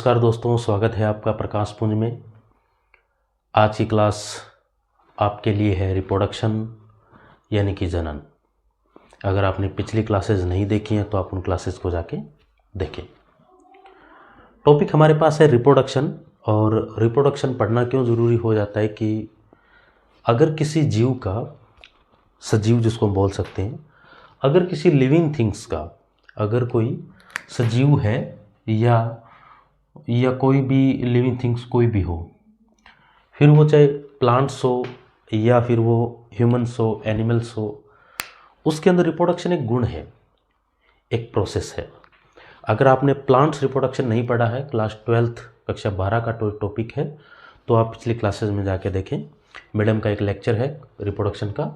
नमस्कार दोस्तों, स्वागत है आपका प्रकाश पुंज में। आज की क्लास आपके लिए है रिप्रोडक्शन यानी कि जनन। अगर आपने पिछली क्लासेस नहीं देखी हैं तो आप उन क्लासेस को जाके देखें। टॉपिक हमारे पास है रिप्रोडक्शन। और रिप्रोडक्शन पढ़ना क्यों ज़रूरी हो जाता है कि अगर किसी जीव का, सजीव जिसको हम बोल सकते हैं, अगर किसी लिविंग थिंग्स का, अगर कोई सजीव है या कोई भी लिविंग थिंग्स कोई भी हो, फिर वो चाहे प्लांट्स हो या फिर वो ह्यूमंस हो, एनिमल्स हो, उसके अंदर रिप्रोडक्शन एक गुण है, एक प्रोसेस है। अगर आपने प्लांट्स रिप्रोडक्शन नहीं पढ़ा है, क्लास 12th कक्षा 12 का टॉपिक है, तो आप पिछली क्लासेस में जाके देखें। मैडम का एक लेक्चर है रिप्रोडक्शन का,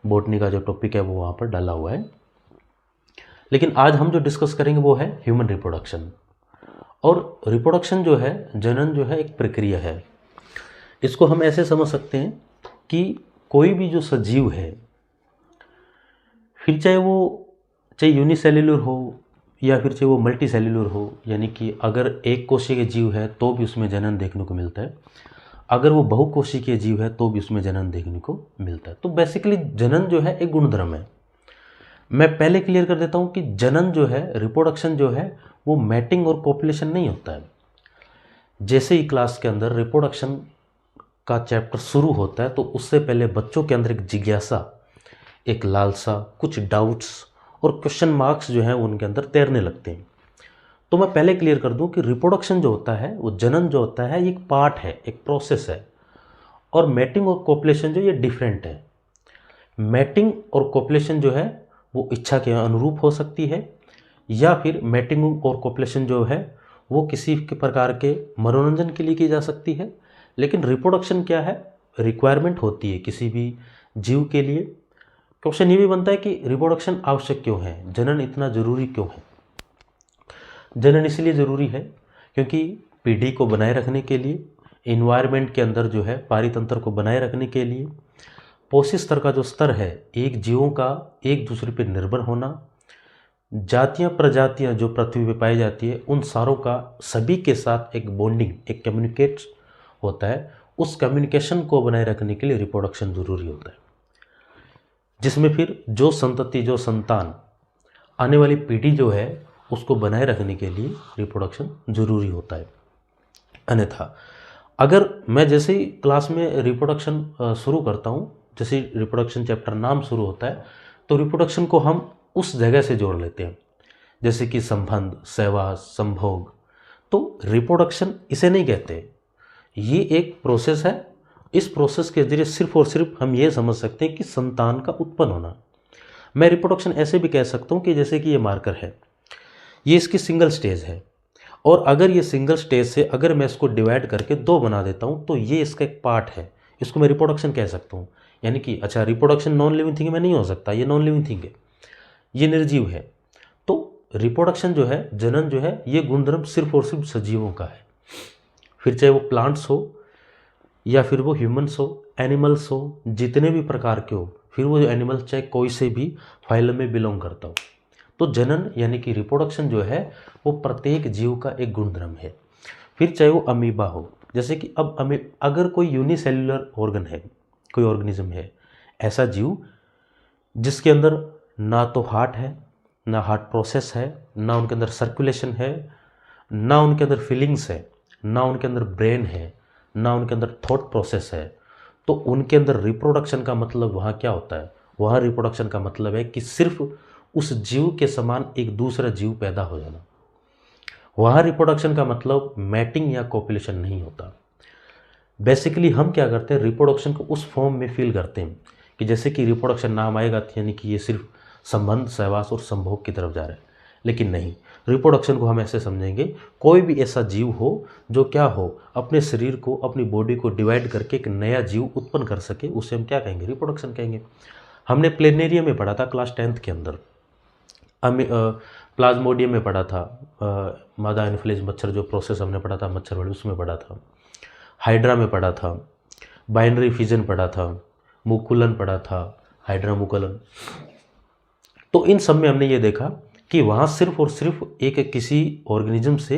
बॉटनी का जो टॉपिक है वो वहाँ पर डाला हुआ है। लेकिन आज हम जो डिस्कस करेंगे वो है ह्यूमन रिप्रोडक्शन। और रिप्रोडक्शन जो है, जनन जो है, एक प्रक्रिया है। इसको हम ऐसे समझ सकते हैं कि कोई भी जो सजीव है, फिर चाहे यूनिसेल्युलर हो या फिर चाहे वो मल्टी सेल्युलर हो, यानी कि अगर एक कोशिकीय जीव है तो भी उसमें जनन देखने को मिलता है, अगर वो बहुकोशिकीय जीव है तो भी उसमें जनन देखने को मिलता है। तो बेसिकली जनन जो है एक गुणधर्म है। मैं पहले क्लियर कर देता हूँ कि जनन जो है, रिप्रोडक्शन जो है, वो मैटिंग और कॉपुलेशन नहीं होता है। जैसे ही क्लास के अंदर रिप्रोडक्शन का चैप्टर शुरू होता है तो उससे पहले बच्चों के अंदर एक जिज्ञासा, एक लालसा, कुछ डाउट्स और क्वेश्चन मार्क्स जो हैं उनके अंदर तैरने लगते हैं। तो मैं पहले क्लियर कर दूं कि रिप्रोडक्शन जो होता है, वो जनन जो होता है, एक पार्ट है, एक प्रोसेस है। और मैटिंग और कॉपुलेशन जो ये डिफरेंट है। मैटिंग और कॉपुलेशन जो है वो इच्छा के अनुरूप हो सकती है, या फिर मैटिंग और कॉपुलेशन जो है वो किसी के प्रकार के मनोरंजन के लिए की जा सकती है। लेकिन रिप्रोडक्शन क्या है, रिक्वायरमेंट होती है किसी भी जीव के लिए। क्वेश्चन ये भी बनता है कि रिप्रोडक्शन आवश्यक क्यों है, जनन इतना ज़रूरी क्यों है। जनन इसलिए ज़रूरी है क्योंकि पीढ़ी को बनाए रखने के लिए, इन्वायरमेंट के अंदर जो है पारितंत्र को बनाए रखने के लिए, पोषी स्तर का जो स्तर है, एक जीवों का एक दूसरे पर निर्भर होना, जातियां प्रजातियां जो पृथ्वी पे पाई जाती है, उन सारों का सभी के साथ एक बॉन्डिंग, एक कम्युनिकेट होता है। उस कम्युनिकेशन को बनाए रखने के लिए रिप्रोडक्शन ज़रूरी होता है, जिसमें फिर जो संतति, जो संतान, आने वाली पीढ़ी जो है उसको बनाए रखने के लिए रिप्रोडक्शन ज़रूरी होता है। अन्यथा अगर मैं जैसे ही क्लास में रिप्रोडक्शन शुरू करता हूँ, जैसे रिप्रोडक्शन चैप्टर नाम शुरू होता है, तो रिप्रोडक्शन को हम उस जगह से जोड़ लेते हैं, जैसे कि संबंध, सहवास, संभोग। तो रिप्रोडक्शन इसे नहीं कहते, ये एक प्रोसेस है। इस प्रोसेस के जरिए सिर्फ और सिर्फ हम ये समझ सकते हैं कि संतान का उत्पन्न होना। मैं रिप्रोडक्शन ऐसे भी कह सकता हूँ कि जैसे कि ये मार्कर है, ये इसकी सिंगल स्टेज है, और अगर ये सिंगल स्टेज से अगर मैं इसको डिवाइड करके 2 बना देता हूँ तो ये इसका एक पार्ट है, इसको मैं रिप्रोडक्शन कह सकता हूँ। यानी कि अच्छा, रिप्रोडक्शन नॉन लिविंग थिंग में नहीं हो सकता, ये नॉन लिविंग थिंग है, ये निर्जीव है। तो रिप्रोडक्शन जो है, जनन जो है, ये गुणधर्म सिर्फ और सिर्फ सजीवों का है। फिर चाहे वो प्लांट्स हो या फिर वो ह्यूमंस हो, एनिमल्स हो, जितने भी प्रकार के हो, फिर वो एनिमल्स चाहे कोई से भी फाइलम में बिलोंग करता हो। तो जनन यानी कि रिप्रोडक्शन जो है वो प्रत्येक जीव का एक गुणधर्म है। फिर चाहे वो अमीबा हो, जैसे कि अब अगर कोई यूनिसेल्युलर ऑर्गन है, कोई ऑर्गेनिज्म है, ऐसा जीव जिसके अंदर ना तो हार्ट है, ना हार्ट प्रोसेस है, ना उनके अंदर सर्कुलेशन है, ना उनके अंदर फीलिंग्स है, ना उनके अंदर ब्रेन है, ना उनके अंदर थॉट प्रोसेस है, तो उनके अंदर रिप्रोडक्शन का मतलब वहाँ क्या होता है, वहाँ रिप्रोडक्शन का मतलब है कि सिर्फ उस जीव के समान एक दूसरा जीव पैदा हो जाना। वहाँ रिप्रोडक्शन का मतलब मैटिंग या कॉपुलेशन नहीं होता। बेसिकली हम क्या करते हैं, रिप्रोडक्शन को उस फॉर्म में फील करते हैं कि जैसे कि रिप्रोडक्शन नाम आएगा यानी कि ये सिर्फ संबंध, सहवास और संभोग की तरफ जा रहा है। लेकिन नहीं, रिप्रोडक्शन को हम ऐसे समझेंगे, कोई भी ऐसा जीव हो जो क्या हो, अपने शरीर को, अपनी बॉडी को डिवाइड करके एक नया जीव उत्पन्न कर सके, उसे हम क्या कहेंगे, रिप्रोडक्शन कहेंगे। हमने प्लेनेरियम में पढ़ा था क्लास 10th के अंदर, प्लाज्मोडियम में पढ़ा था, मादा एनोफिलीज मच्छर जो प्रोसेस हमने पढ़ा था मच्छर वाली, उसमें पढ़ा था। हाइड्रा में पढ़ा था, बाइनरी फिजन पढ़ा था, मुकुलन पढ़ा था, हाइड्रा मुकुलन। तो इन सब में हमने ये देखा कि वहाँ सिर्फ और सिर्फ एक किसी ऑर्गेनिज्म से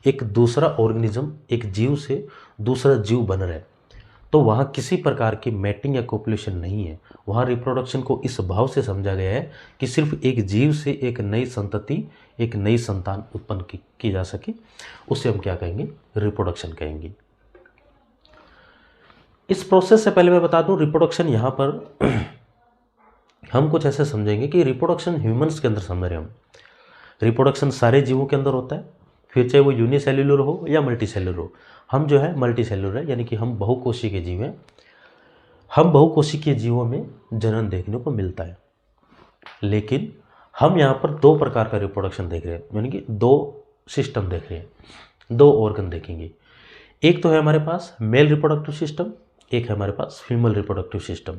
एक दूसरा ऑर्गेनिज्म एक जीव से दूसरा जीव बन रहा है, तो वहाँ किसी प्रकार की मैटिंग या कोपुलेशन नहीं है। वहाँ रिप्रोडक्शन को इस भाव से समझा गया है कि सिर्फ एक जीव से एक नई संतति, एक नई संतान उत्पन्न की जा सके, उसे हम क्या कहेंगे? रिप्रोडक्शन कहेंगे। इस प्रोसेस से पहले मैं बता दूं, रिप्रोडक्शन यहाँ पर हम कुछ ऐसे समझेंगे कि रिप्रोडक्शन ह्यूमंस के अंदर समझ रहे हैं हम। रिप्रोडक्शन सारे जीवों के अंदर होता है, फिर चाहे वो यूनिसेल्युलर हो या मल्टीसेल्युलर हो। हम जो है मल्टीसेल्युलर है, यानी कि हम बहुकोषीय के जीव हैं। हम बहुकोषीय के जीवों में जनन देखने को मिलता है, लेकिन हम यहाँ पर दो प्रकार का रिप्रोडक्शन देख रहे हैं, यानी कि दो सिस्टम देख रहे हैं, दो ऑर्गन देखेंगे। एक तो है हमारे पास मेल रिप्रोडक्टिव सिस्टम, एक है हमारे पास female reproductive system.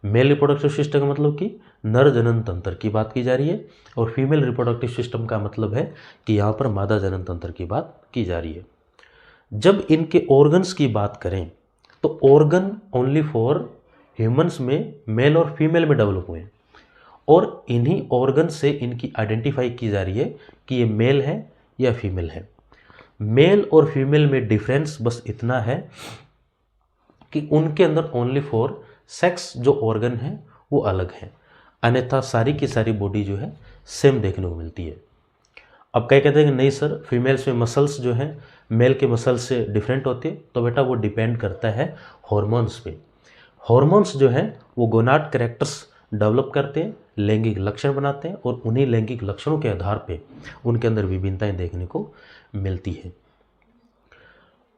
Male reproductive system का मतलब कि नर जनन तंत्र की बात की जा रही है, और फीमेल रिप्रोडक्टिव सिस्टम का मतलब है कि यहाँ पर मादा जनन तंत्र की बात की जा रही है। जब इनके ऑर्गन्स की बात करें तो ऑर्गन ओनली फॉर ह्यूमंस में मेल और फीमेल में डेवलप हुए हैं, और इन्हीं ऑर्गन से इनकी आइडेंटिफाई की जा रही है कि ये मेल है या फीमेल है। मेल और फीमेल में डिफरेंस बस इतना है कि उनके अंदर ओनली फॉर सेक्स जो ऑर्गन है वो अलग है, अन्यथा सारी की सारी बॉडी जो है सेम देखने को मिलती है। अब क्या कहते हैं कि नहीं सर, फीमेल्स में मसल्स जो हैं मेल के मसल्स से डिफरेंट होते हैं, तो बेटा वो डिपेंड करता है हॉर्मोन्स पे। हॉर्मोन्स जो हैं वो गोनाड कैरेक्टर्स डेवलप करते हैं, लैंगिक लक्षण बनाते हैं, और उन्हीं लैंगिक लक्षणों के आधार पे उनके अंदर विभिन्नताएं देखने को मिलती है।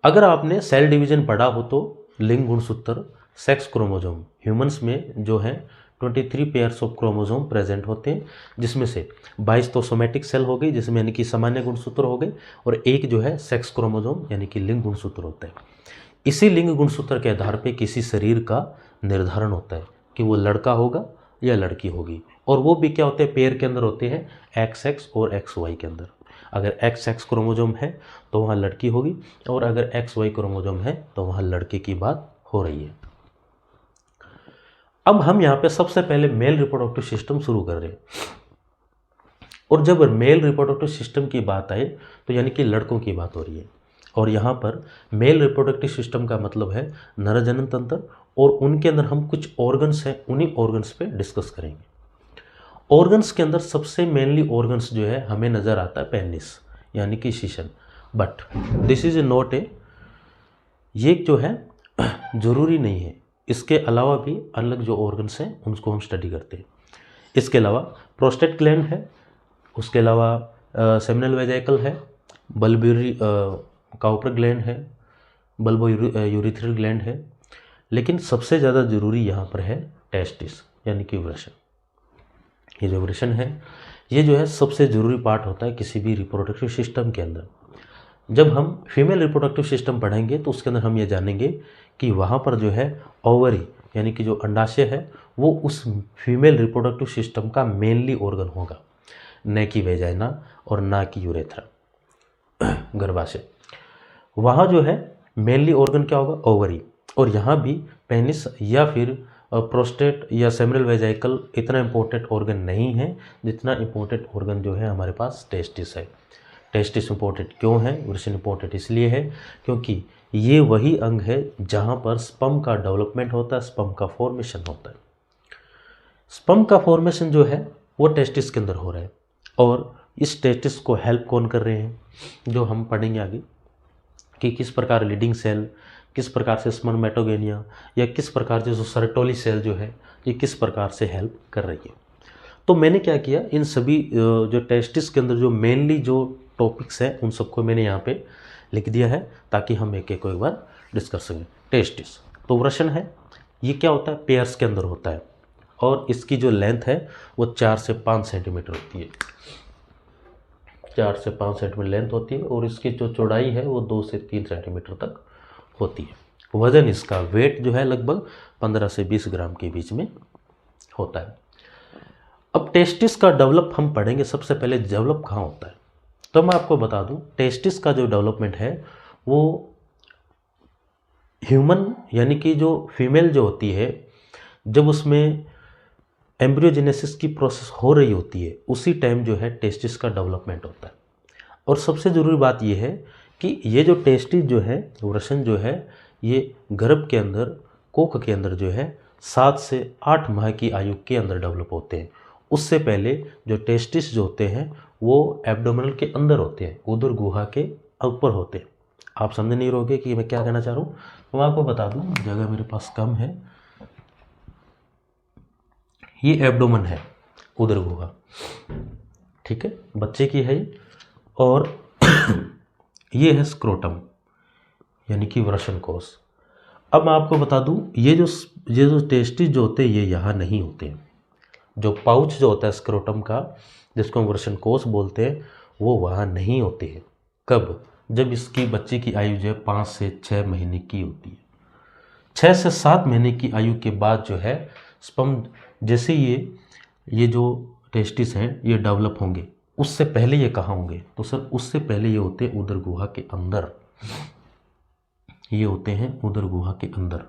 अगर आपने सेल डिवीजन पढ़ा हो तो लिंग गुणसूत्र, सेक्स क्रोमोसोम, ह्यूमंस में जो है 23 पेयर्स ऑफ क्रोमोसोम प्रेजेंट होते हैं, जिसमें से 22 तो सोमेटिक सेल हो गई, जिसमें यानी कि सामान्य गुणसूत्र हो गए, और एक जो है सेक्स क्रोमोसोम यानी कि लिंग गुणसूत्र होता है। इसी लिंग गुणसूत्र के आधार पे किसी शरीर का निर्धारण होता है कि वो लड़का होगा या लड़की होगी, और वो भी क्या होते हैं? पेयर के अंदर होते हैं, एक्स एक्स और एक्स वाई के अंदर। अगर एक्स एक्स क्रोमोसोम है तो वहाँ लड़की होगी, और अगर एक्स वाई क्रोमोसोम है तो वहाँ लड़के की बात हो रही है। अब हम यहाँ पे सबसे पहले मेल रिप्रोडक्टिव सिस्टम शुरू कर रहे हैं, और जब मेल रिप्रोडक्टिव सिस्टम की बात आए तो यानी कि लड़कों की बात हो रही है, और यहाँ पर मेल रिप्रोडक्टिव सिस्टम का मतलब है नर जनन तंत्र, और उनके अंदर हम कुछ ऑर्गन्स हैं, उन्हीं ऑर्गन्स पे डिस्कस करेंगे। ऑर्गन्स के अंदर सबसे मेनली ऑर्गन्स जो है हमें नज़र आता है पेनिस, यानी कि शीशन, but this is not a, ये जो है ज़रूरी नहीं है, इसके अलावा भी अलग जो ऑर्गन्स हैं उनको हम स्टडी करते हैं। इसके अलावा प्रोस्टेट ग्लैंड है, उसके अलावा सेमिनल वेजाइकल है, बल्बियरी काउपर ग्लैंड है, बल्बो यूरिथ्रल ग्लैंड है, लेकिन सबसे ज़्यादा ज़रूरी यहाँ पर है टेस्टिस, यानी कि वृषण। ये जो वृषण है ये जो है सबसे ज़रूरी पार्ट होता है किसी भी रिप्रोडक्टिव सिस्टम के अंदर। जब हम फीमेल रिप्रोडक्टिव सिस्टम पढ़ेंगे तो उसके अंदर हम ये जानेंगे कि वहाँ पर जो है ओवरी यानी कि जो अंडाशय है वो उस फीमेल रिप्रोडक्टिव सिस्टम का मेनली ऑर्गन होगा, न कि वेजाइना और ना कि यूरेथ्रा, गर्भाशय। वहाँ जो है मेनली ऑर्गन क्या होगा? ओवरी। और यहाँ भी पेनिस या फिर प्रोस्टेट या सेमिनल वेजाइकल इतना इम्पोर्टेंट ऑर्गन नहीं है जितना इम्पोर्टेंट ऑर्गन जो है हमारे पास टेस्टिस है। टेस्टिस इम्पोर्टेंट क्यों है? वृषण इम्पोर्टेंट इसलिए है क्योंकि ये वही अंग है जहाँ पर स्पर्म का डेवलपमेंट होता है, स्पर्म का फॉर्मेशन होता है। स्पर्म का फॉर्मेशन जो है वो टेस्टिस के अंदर हो रहा है, और इस टेस्टिस को हेल्प कौन कर रहे हैं, जो हम पढ़ेंगे आगे कि किस प्रकार लीडिंग सेल, किस प्रकार से स्पर्मेटोगोनिया, या किस प्रकार से जो सर्टोली सेल जो है ये किस प्रकार से हेल्प कर रही है। तो मैंने क्या किया, इन सभी जो टेस्टिस के अंदर जो मेनली जो टॉपिक्स हैं उन सबको मैंने यहाँ पे लिख दिया है ताकि हम एक एक को एक बार डिस्कस करें। टेस्टिस तो वृषण है, ये क्या होता है? पेयर्स के अंदर होता है, और इसकी जो लेंथ है वो 4 से 5 सेंटीमीटर होती है, 4 से 5 सेंटीमीटर लेंथ होती है, और इसकी जो चौड़ाई है वो 2 से 3 सेंटीमीटर तक होती है। वज़न इसका वेट जो है लगभग 15 से 20 ग्राम के बीच में होता है। अब टेस्टिस का डेवलप हम पढ़ेंगे, सबसे पहले डेवलप कहाँ होता है तो मैं आपको बता दूं, टेस्टिस का जो डेवलपमेंट है वो ह्यूमन यानी कि जो फीमेल जो होती है जब उसमें एम्ब्रियोजेनेसिस की प्रोसेस हो रही होती है उसी टाइम जो है टेस्टिस का डेवलपमेंट होता है। और सबसे ज़रूरी बात यह है कि ये जो टेस्टिस जो है, वृषण जो है, ये गर्भ के अंदर, कोख के अंदर जो है 7 से 8 माह की आयु के अंदर डेवलप होते हैं। उससे पहले जो टेस्टिस जो होते हैं वो एब्डोमिनल के अंदर होते हैं, उदर गुहा के ऊपर होते हैं। आप समझ नहीं रहोगे कि मैं क्या कहना चाह रहा हूँ, तो मैं आपको बता दूँ, जगह मेरे पास कम है। ये एब्डोमेन है, उदर गुहा, ठीक है, बच्चे की है। और ये है स्क्रोटम यानी कि वृषण कोश। अब मैं आपको बता दूं, ये जो टेस्टिस जो होते हैं ये यहाँ नहीं होते हैं। जो पाउच जो होता है स्क्रोटम का, जिसको हम वृषण कोश बोलते हैं, वो वहाँ नहीं होते हैं। कब? जब इसकी बच्चे की आयु जो है 5 से 6 महीने की होती है। 6 से 7 महीने की आयु के बाद जो है स्पर्म, जैसे ये जो टेस्टिस हैं ये डेवलप होंगे, उससे पहले ये कहाँ होंगे? तो सर उससे पहले ये होते हैं उदर गुहा के अंदर। ये होते हैं उदर गुहा के अंदर।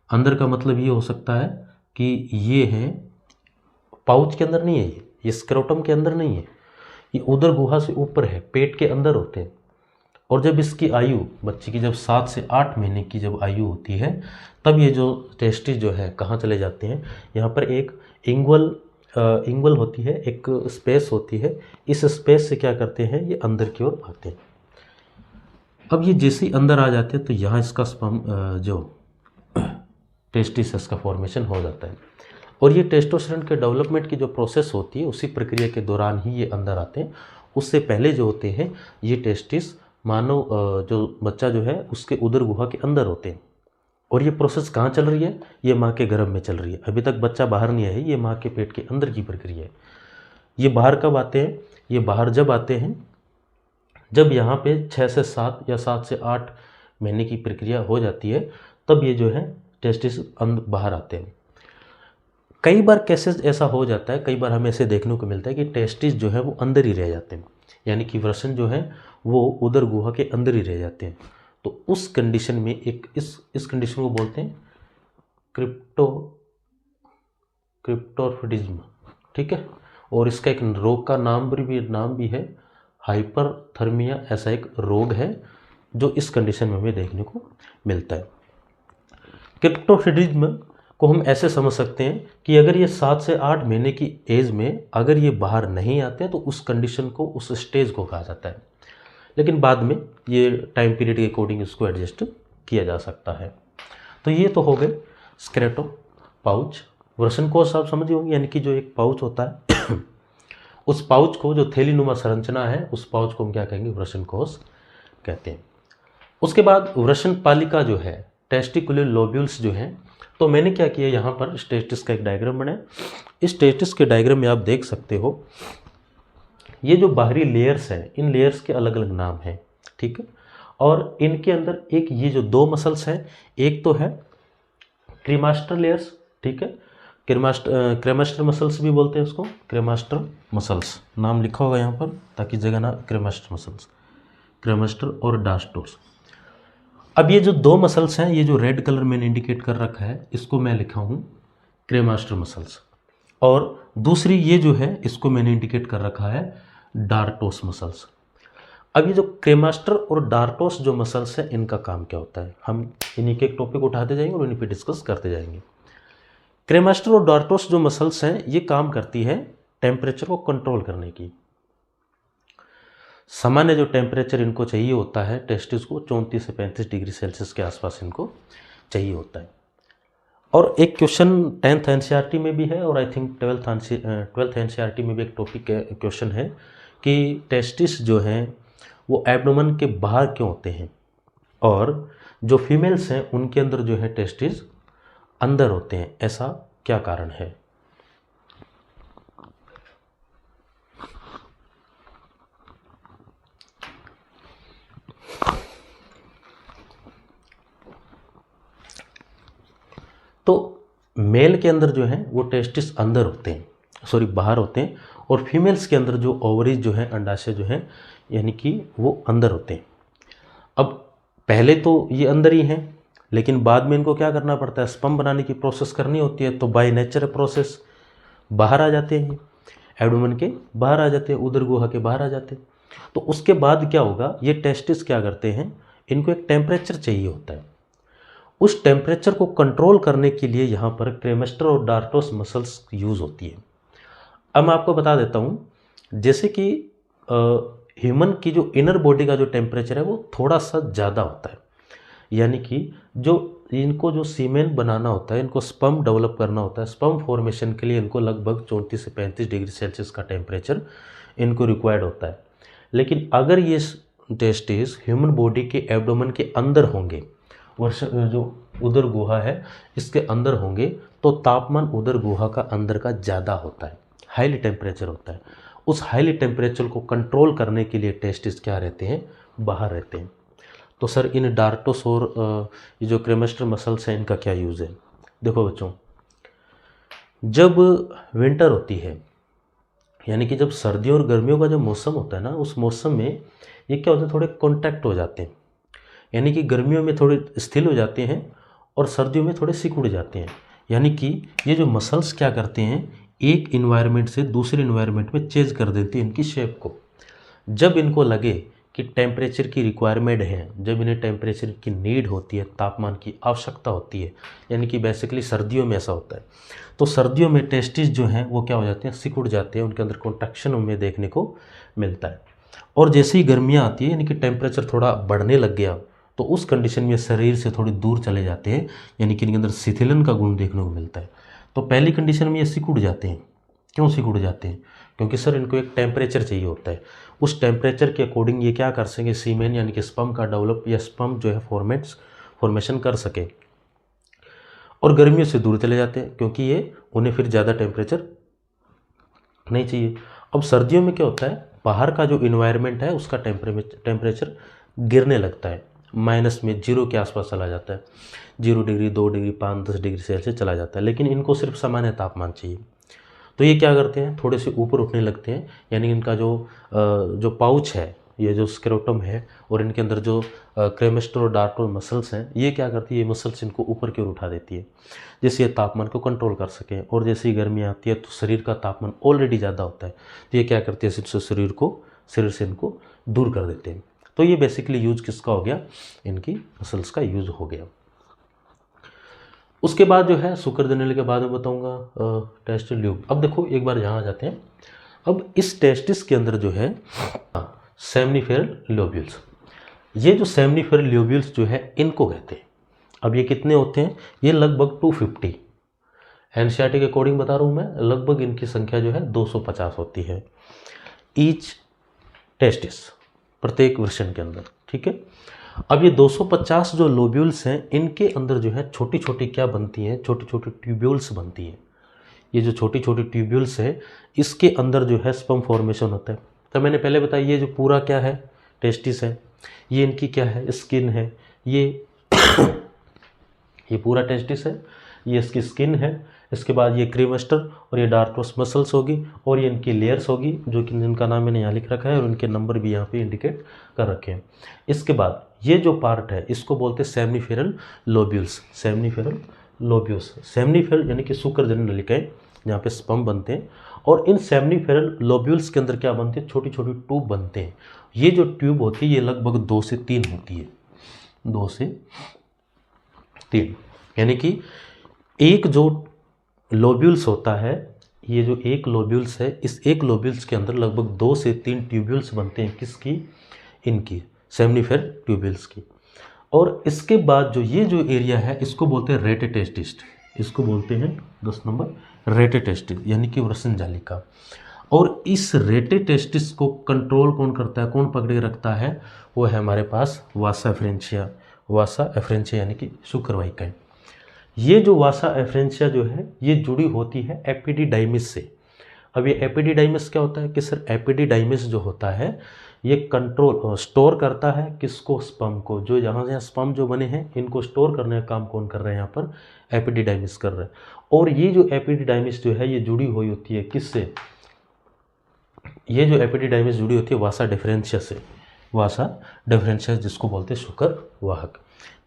अंदर का मतलब ये हो सकता है कि ये है पाउच के अंदर नहीं है, ये स्क्रोटम के अंदर नहीं है, ये उदर गुहा से ऊपर है, पेट के अंदर होते हैं। और जब इसकी आयु, बच्चे की जब 7 से 8 महीने की जब आयु होती है, तब ये जो टेस्टिस जो है कहाँ चले जाते हैं? यहाँ पर एक इंगवल होती है, एक स्पेस होती है। इस स्पेस से क्या करते हैं, ये अंदर की ओर आते हैं। अब ये जैसे ही अंदर आ जाते हैं तो यहाँ इसका स्पर्म जो टेस्टिस का फॉर्मेशन हो जाता है। और ये टेस्टोस्टेरोन के डेवलपमेंट की जो प्रोसेस होती है, उसी प्रक्रिया के दौरान ही ये अंदर आते हैं। उससे पहले जो होते हैं ये टेस्टिस मानव जो बच्चा जो है उसके उदर गुहा के अंदर होते हैं। और ये प्रोसेस कहाँ चल रही है? ये माँ के गर्भ में चल रही है। अभी तक बच्चा बाहर नहीं आया है, ये माँ के पेट के अंदर की प्रक्रिया है। ये बाहर कब आते हैं? ये बाहर जब आते हैं जब यहाँ पे 6 से 7 या 7 से 8 महीने की प्रक्रिया हो जाती है, तब ये जो है टेस्टिस बाहर आते हैं। कई बार केसेस ऐसा हो जाता है, कई बार हमें ऐसे देखने को मिलता है कि टेस्टिस जो है वो अंदर ही रह जाते हैं, यानी कि वृषण जो है वो उदर गुहा के अंदर ही रह जाते हैं। तो उस कंडीशन में इस कंडीशन को बोलते हैं क्रिप्टोर्फिडिज्म, ठीक है। और इसका एक रोग का नाम भी है हाइपरथर्मिया। ऐसा एक रोग है जो इस कंडीशन में हमें देखने को मिलता है। क्रिप्टोर्फिडिज्म को हम ऐसे समझ सकते हैं कि अगर ये 7 से 8 महीने की एज में अगर ये बाहर नहीं आते तो उस कंडीशन को, उस स्टेज को कहा जाता है। लेकिन बाद में ये टाइम पीरियड के अकॉर्डिंग इसको एडजस्ट किया जा सकता है। तो ये तो हो गए स्क्रोटम, पाउच, वृषण कोश आप समझ होंगे, यानी कि जो एक पाउच होता है उस पाउच को, जो थैलीनुमा संरचना है, उस पाउच को हम क्या कहेंगे? वृषण कोश कहते हैं। उसके बाद वृषण पालिका जो है, टेस्टिकुलर लोब्यूल्स जो हैं, तो मैंने क्या किया, यहाँ पर टेस्टिस का एक डायग्राम बनाया। इस टेस्टिस के डायग्राम में आप देख सकते हो ये जो बाहरी लेयर्स हैं, इन लेयर्स के अलग अलग नाम हैं, ठीक है। और इनके अंदर एक ये जो 2 मसल्स हैं, एक तो है क्रीमास्टर लेयर्स, ठीक है, क्रेमास्टर मसल्स भी बोलते हैं उसको, क्रेमास्टर मसल्स नाम लिखा होगा यहाँ पर ताकि जगह ना, क्रेमास्टर मसल्स, क्रेमास्टर और डास्टोस। अब ये जो 2 मसल्स हैं, ये जो रेड कलर मैंने इंडिकेट कर रखा है, इसको मैं लिखा हूँ क्रेमास्टर मसल्स। और दूसरी ये जो है, इसको मैंने इंडिकेट कर रखा है डार्टोस मसल्स। अब ये जो क्रेमास्टर और डार्टोस जो मसल्स हैं, इनका काम क्या होता है, हम इन्हीं के एक टॉपिक उठाते जाएंगे और इन्हीं पे डिस्कस करते जाएंगे। क्रेमास्टर और डार्टोस जो मसल्स हैं, ये काम करती है टेम्परेचर को कंट्रोल करने की। सामान्य जो टेम्परेचर इनको चाहिए होता है टेस्टिस को 34 से 35 डिग्री सेल्सियस के आसपास इनको चाहिए होता है। और एक क्वेश्चन 10th एनसीईआरटी में भी है और आई थिंक 12th एनसीईआरटी में भी एक टॉपिक क्वेश्चन है कि टेस्टिस जो हैं वो एब्डोमेन के बाहर क्यों होते हैं, और जो फीमेल्स हैं उनके अंदर जो है टेस्टिस अंदर होते हैं, ऐसा क्या कारण है। तो मेल के अंदर जो है वो टेस्टिस अंदर होते हैं, सॉरी बाहर होते हैं, और फीमेल्स के अंदर जो ओवरीज जो है, अंडाशय जो है, यानी कि वो अंदर होते हैं। अब पहले तो ये अंदर ही हैं, लेकिन बाद में इनको क्या करना पड़ता है, स्पर्म बनाने की प्रोसेस करनी होती है, तो बाय नेचर प्रोसेस बाहर आ जाते हैं, ये एब्डोमेन के बाहर आ जाते हैं, उदर गुहा के बाहर आ जाते हैं। तो उसके बाद क्या होगा, ये टेस्टिस क्या करते हैं, इनको एक टेम्परेचर चाहिए होता है। उस टेम्परेचर को कंट्रोल करने के लिए यहाँ पर क्रेमेस्टर और डार्टोस मसल्स यूज़ होती है। अब मैं आपको बता देता हूँ, जैसे कि ह्यूमन की जो इनर बॉडी का जो टेम्परेचर है वो थोड़ा सा ज़्यादा होता है, यानी कि जो इनको जो सीमेन बनाना होता है, इनको स्पर्म डेवलप करना होता है, स्पर्म फॉर्मेशन के लिए इनको लगभग 34 से 35 डिग्री सेल्सियस का टेम्परेचर इनको रिक्वायर्ड होता है। लेकिन अगर ये टेस्टिस ह्यूमन बॉडी के एब्डोमेन के अंदर होंगे, वर्ष जो उदर गुहा है इसके अंदर होंगे, तो तापमान उदर गुहा का अंदर का ज़्यादा होता है, हाईली टेम्परेचर होता है। उस हाईली टेम्परेचर को कंट्रोल करने के लिए टेस्टिस क्या रहते हैं, बाहर रहते हैं। तो सर इन डार्टोस और ये जो क्रेमेस्टर मसल्स हैं इनका क्या यूज़ है। देखो बच्चों, जब विंटर होती है, यानी कि जब सर्दियों और गर्मियों का जो मौसम होता है ना, उस मौसम में ये क्या होता है, थोड़े कॉन्टैक्ट हो जाते हैं, यानी कि गर्मियों में थोड़े स्थिर हो जाते हैं और सर्दियों में थोड़े सिकुड़ जाते हैं। यानी कि ये जो मसल्स क्या करते हैं, एक इन्वायरमेंट से दूसरे इन्वायरमेंट में चेंज कर देती है इनकी शेप को। जब इनको लगे कि टेम्परेचर की रिक्वायरमेंट है, जब इन्हें टेम्परेचर की नीड होती है, तापमान की आवश्यकता होती है, यानी कि बेसिकली सर्दियों में ऐसा होता है, तो सर्दियों में टेस्टिस जो हैं वो क्या हो जाते हैं, सिकुड़ जाते हैं, उनके अंदर कॉन्ट्रैक्शन हमें देखने को मिलता है। और जैसे ही गर्मियाँ आती है, यानी कि टेम्परेचर थोड़ा बढ़ने लग गया, तो उस कंडीशन में शरीर से थोड़ी दूर चले जाते हैं, यानी कि इनके अंदर शिथिलन का गुण देखने को मिलता है। तो पहली कंडीशन में ये सिकुड़ जाते हैं। क्यों सिकुड़ जाते हैं, क्योंकि सर इनको एक टेम्परेचर चाहिए होता है। उस टेम्परेचर के अकॉर्डिंग ये क्या कर सकेंगे, सीमेन यानी कि स्पर्म का डेवलप या स्पर्म जो है फॉर्मेशन कर सके। और गर्मियों से दूर चले जाते हैं, क्योंकि ये उन्हें फिर ज़्यादा टेम्परेचर नहीं चाहिए। अब सर्दियों में क्या होता है, बाहर का जो इन्वायरमेंट है उसका टेम्परेचर गिरने लगता है, माइनस में 0 के आसपास चला जाता है, 0 डिग्री 2 डिग्री 5-10 डिग्री सेल्सियस चला जाता है। लेकिन इनको सिर्फ सामान्य तापमान चाहिए, तो ये क्या करते हैं, थोड़े से ऊपर उठने लगते हैं, यानी इनका जो पाउच है, ये जो स्क्रोटम है और इनके अंदर जो क्रेमेस्टर और डार्टोस मसल्स हैं, ये क्या करती है, ये मसल्स इनको ऊपर की ओर उठा देती है, जिससे ये तापमान को कंट्रोल कर सकें। और जैसे ही गर्मी आती है तो शरीर का तापमान ऑलरेडी ज़्यादा होता है, तो ये क्या करती है, शरीर से इनको दूर कर देते हैं। तो ये बेसिकली यूज किसका हो गया, इनकी मसल्स का यूज हो गया। उसके बाद जो है शुक्र जनरल के बाद में बताऊंगा टेस्टिस ल्यूब। अब देखो एक बार यहाँ आ जाते हैं। अब इस टेस्टिस के अंदर जो है सेमनीफेरल लोब्यूल्स, ये जो सेमनीफेरल लोब्यूल्स जो है इनको कहते हैं। अब ये कितने होते हैं, ये लगभग 250, एनसीईआरटी के अकॉर्डिंग बता रहा हूँ मैं, लगभग इनकी संख्या जो है 250 होती है ईच टेस्टिस, प्रत्येक वर्षन के अंदर, ठीक है। अब ये 250 जो लोब्यूल्स हैं, इनके अंदर जो है छोटी छोटी क्या बनती हैं, छोटी छोटी ट्यूब्यूल्स बनती हैं। ये जो छोटी छोटी ट्यूब्यूल्स है, इसके अंदर जो है स्पर्म फॉर्मेशन होता है। तो मैंने पहले बताया, ये जो पूरा क्या है, टेस्टिस है, ये इनकी क्या है, स्किन है, ये ये पूरा टेस्टिस है, ये इसकी स्किन है। इसके बाद ये क्रीमेस्टर और ये डार्टोस मसल्स होगी, और ये इनकी लेयर्स होगी, जो कि जिनका नाम मैंने यहाँ लिख रखा है और उनके नंबर भी यहाँ पे इंडिकेट कर रखे हैं। इसके बाद ये जो पार्ट है इसको बोलते हैं सेमनीफेरल लोब्यूल्स। सेमनीफेरल लोब्यूल्स, सेमनीफेरल यानी कि शुक्र जननलिका है, जहाँ पे स्पर्म बनते हैं। और इन सेमनीफेरल लोब्यूल्स के अंदर क्या बनते हैं, छोटी छोटी ट्यूब बनते हैं। ये जो ट्यूब होती है ये लगभग 2 से 3 होती है, 2 से 3, यानी कि एक जो लोब्यूल्स होता है, ये जो एक लोब्यूल्स है, इस एक लोब्यूल्स के अंदर लगभग 2 से 3 ट्यूब्यूल्स बनते हैं। किसकी, इनकी सेमनीफेरल ट्यूब्यूल्स की। और इसके बाद जो ये जो एरिया है इसको बोलते हैं रेटेटेस्टिस, इसको बोलते हैं 10 नंबर रेटेटेस्टिस, यानी कि वृषण जालिका। और इस रेटेटेस्टिस को कंट्रोल कौन करता है, कौन पकड़े रखता है, वो है हमारे पास वासा एफरेंशिया। वासा एफरेंशिया यानी कि शुक्रवाहिकाएं। ये जो वासा एफरेंशिया जो है ये जुड़ी होती है एपिडिडाइमिस से। अब ये एपिडिडाइमिस क्या होता है कि सर, एपिडिडाइमिस जो होता है ये कंट्रोल स्टोर करता है किसको, स्पर्म को। जो यहाँ स्पर्म जो बने हैं इनको स्टोर करने का काम कौन कर रहे हैं, यहाँ पर एपिडिडाइमिस कर रहे हैं। और ये जो एपिडिडाइमिस जो है ये जुड़ी हुई होती है किससे, ये जो एपिडिडाइमिस जुड़ी होती है वासा डिफरेंशिया से। वासा डिफरेंशिया जिसको बोलते हैं शुक्र वाहक।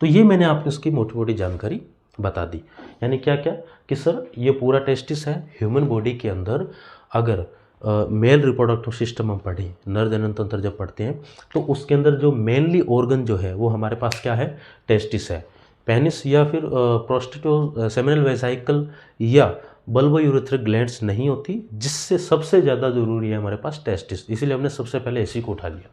तो ये मैंने आपको इसकी मोटी मोटी जानकारी बता दी। यानी क्या क्या कि सर ये पूरा टेस्टिस है ह्यूमन बॉडी के अंदर। अगर मेल रिप्रोडक्टिव सिस्टम हम पढ़े, नर जनन तंत्र जब पढ़ते हैं तो उसके अंदर जो मेनली ऑर्गन जो है वो हमारे पास क्या है, टेस्टिस है। पेनिस या फिर प्रोस्टेट सेमिनल वेसाइकल या बल्बो यूरेथ्रिक ग्लैंड्स नहीं होती, जिससे सबसे ज़्यादा ज़रूरी है हमारे पास टेस्टिस, इसीलिए हमने सबसे पहले इसी को उठा लिया।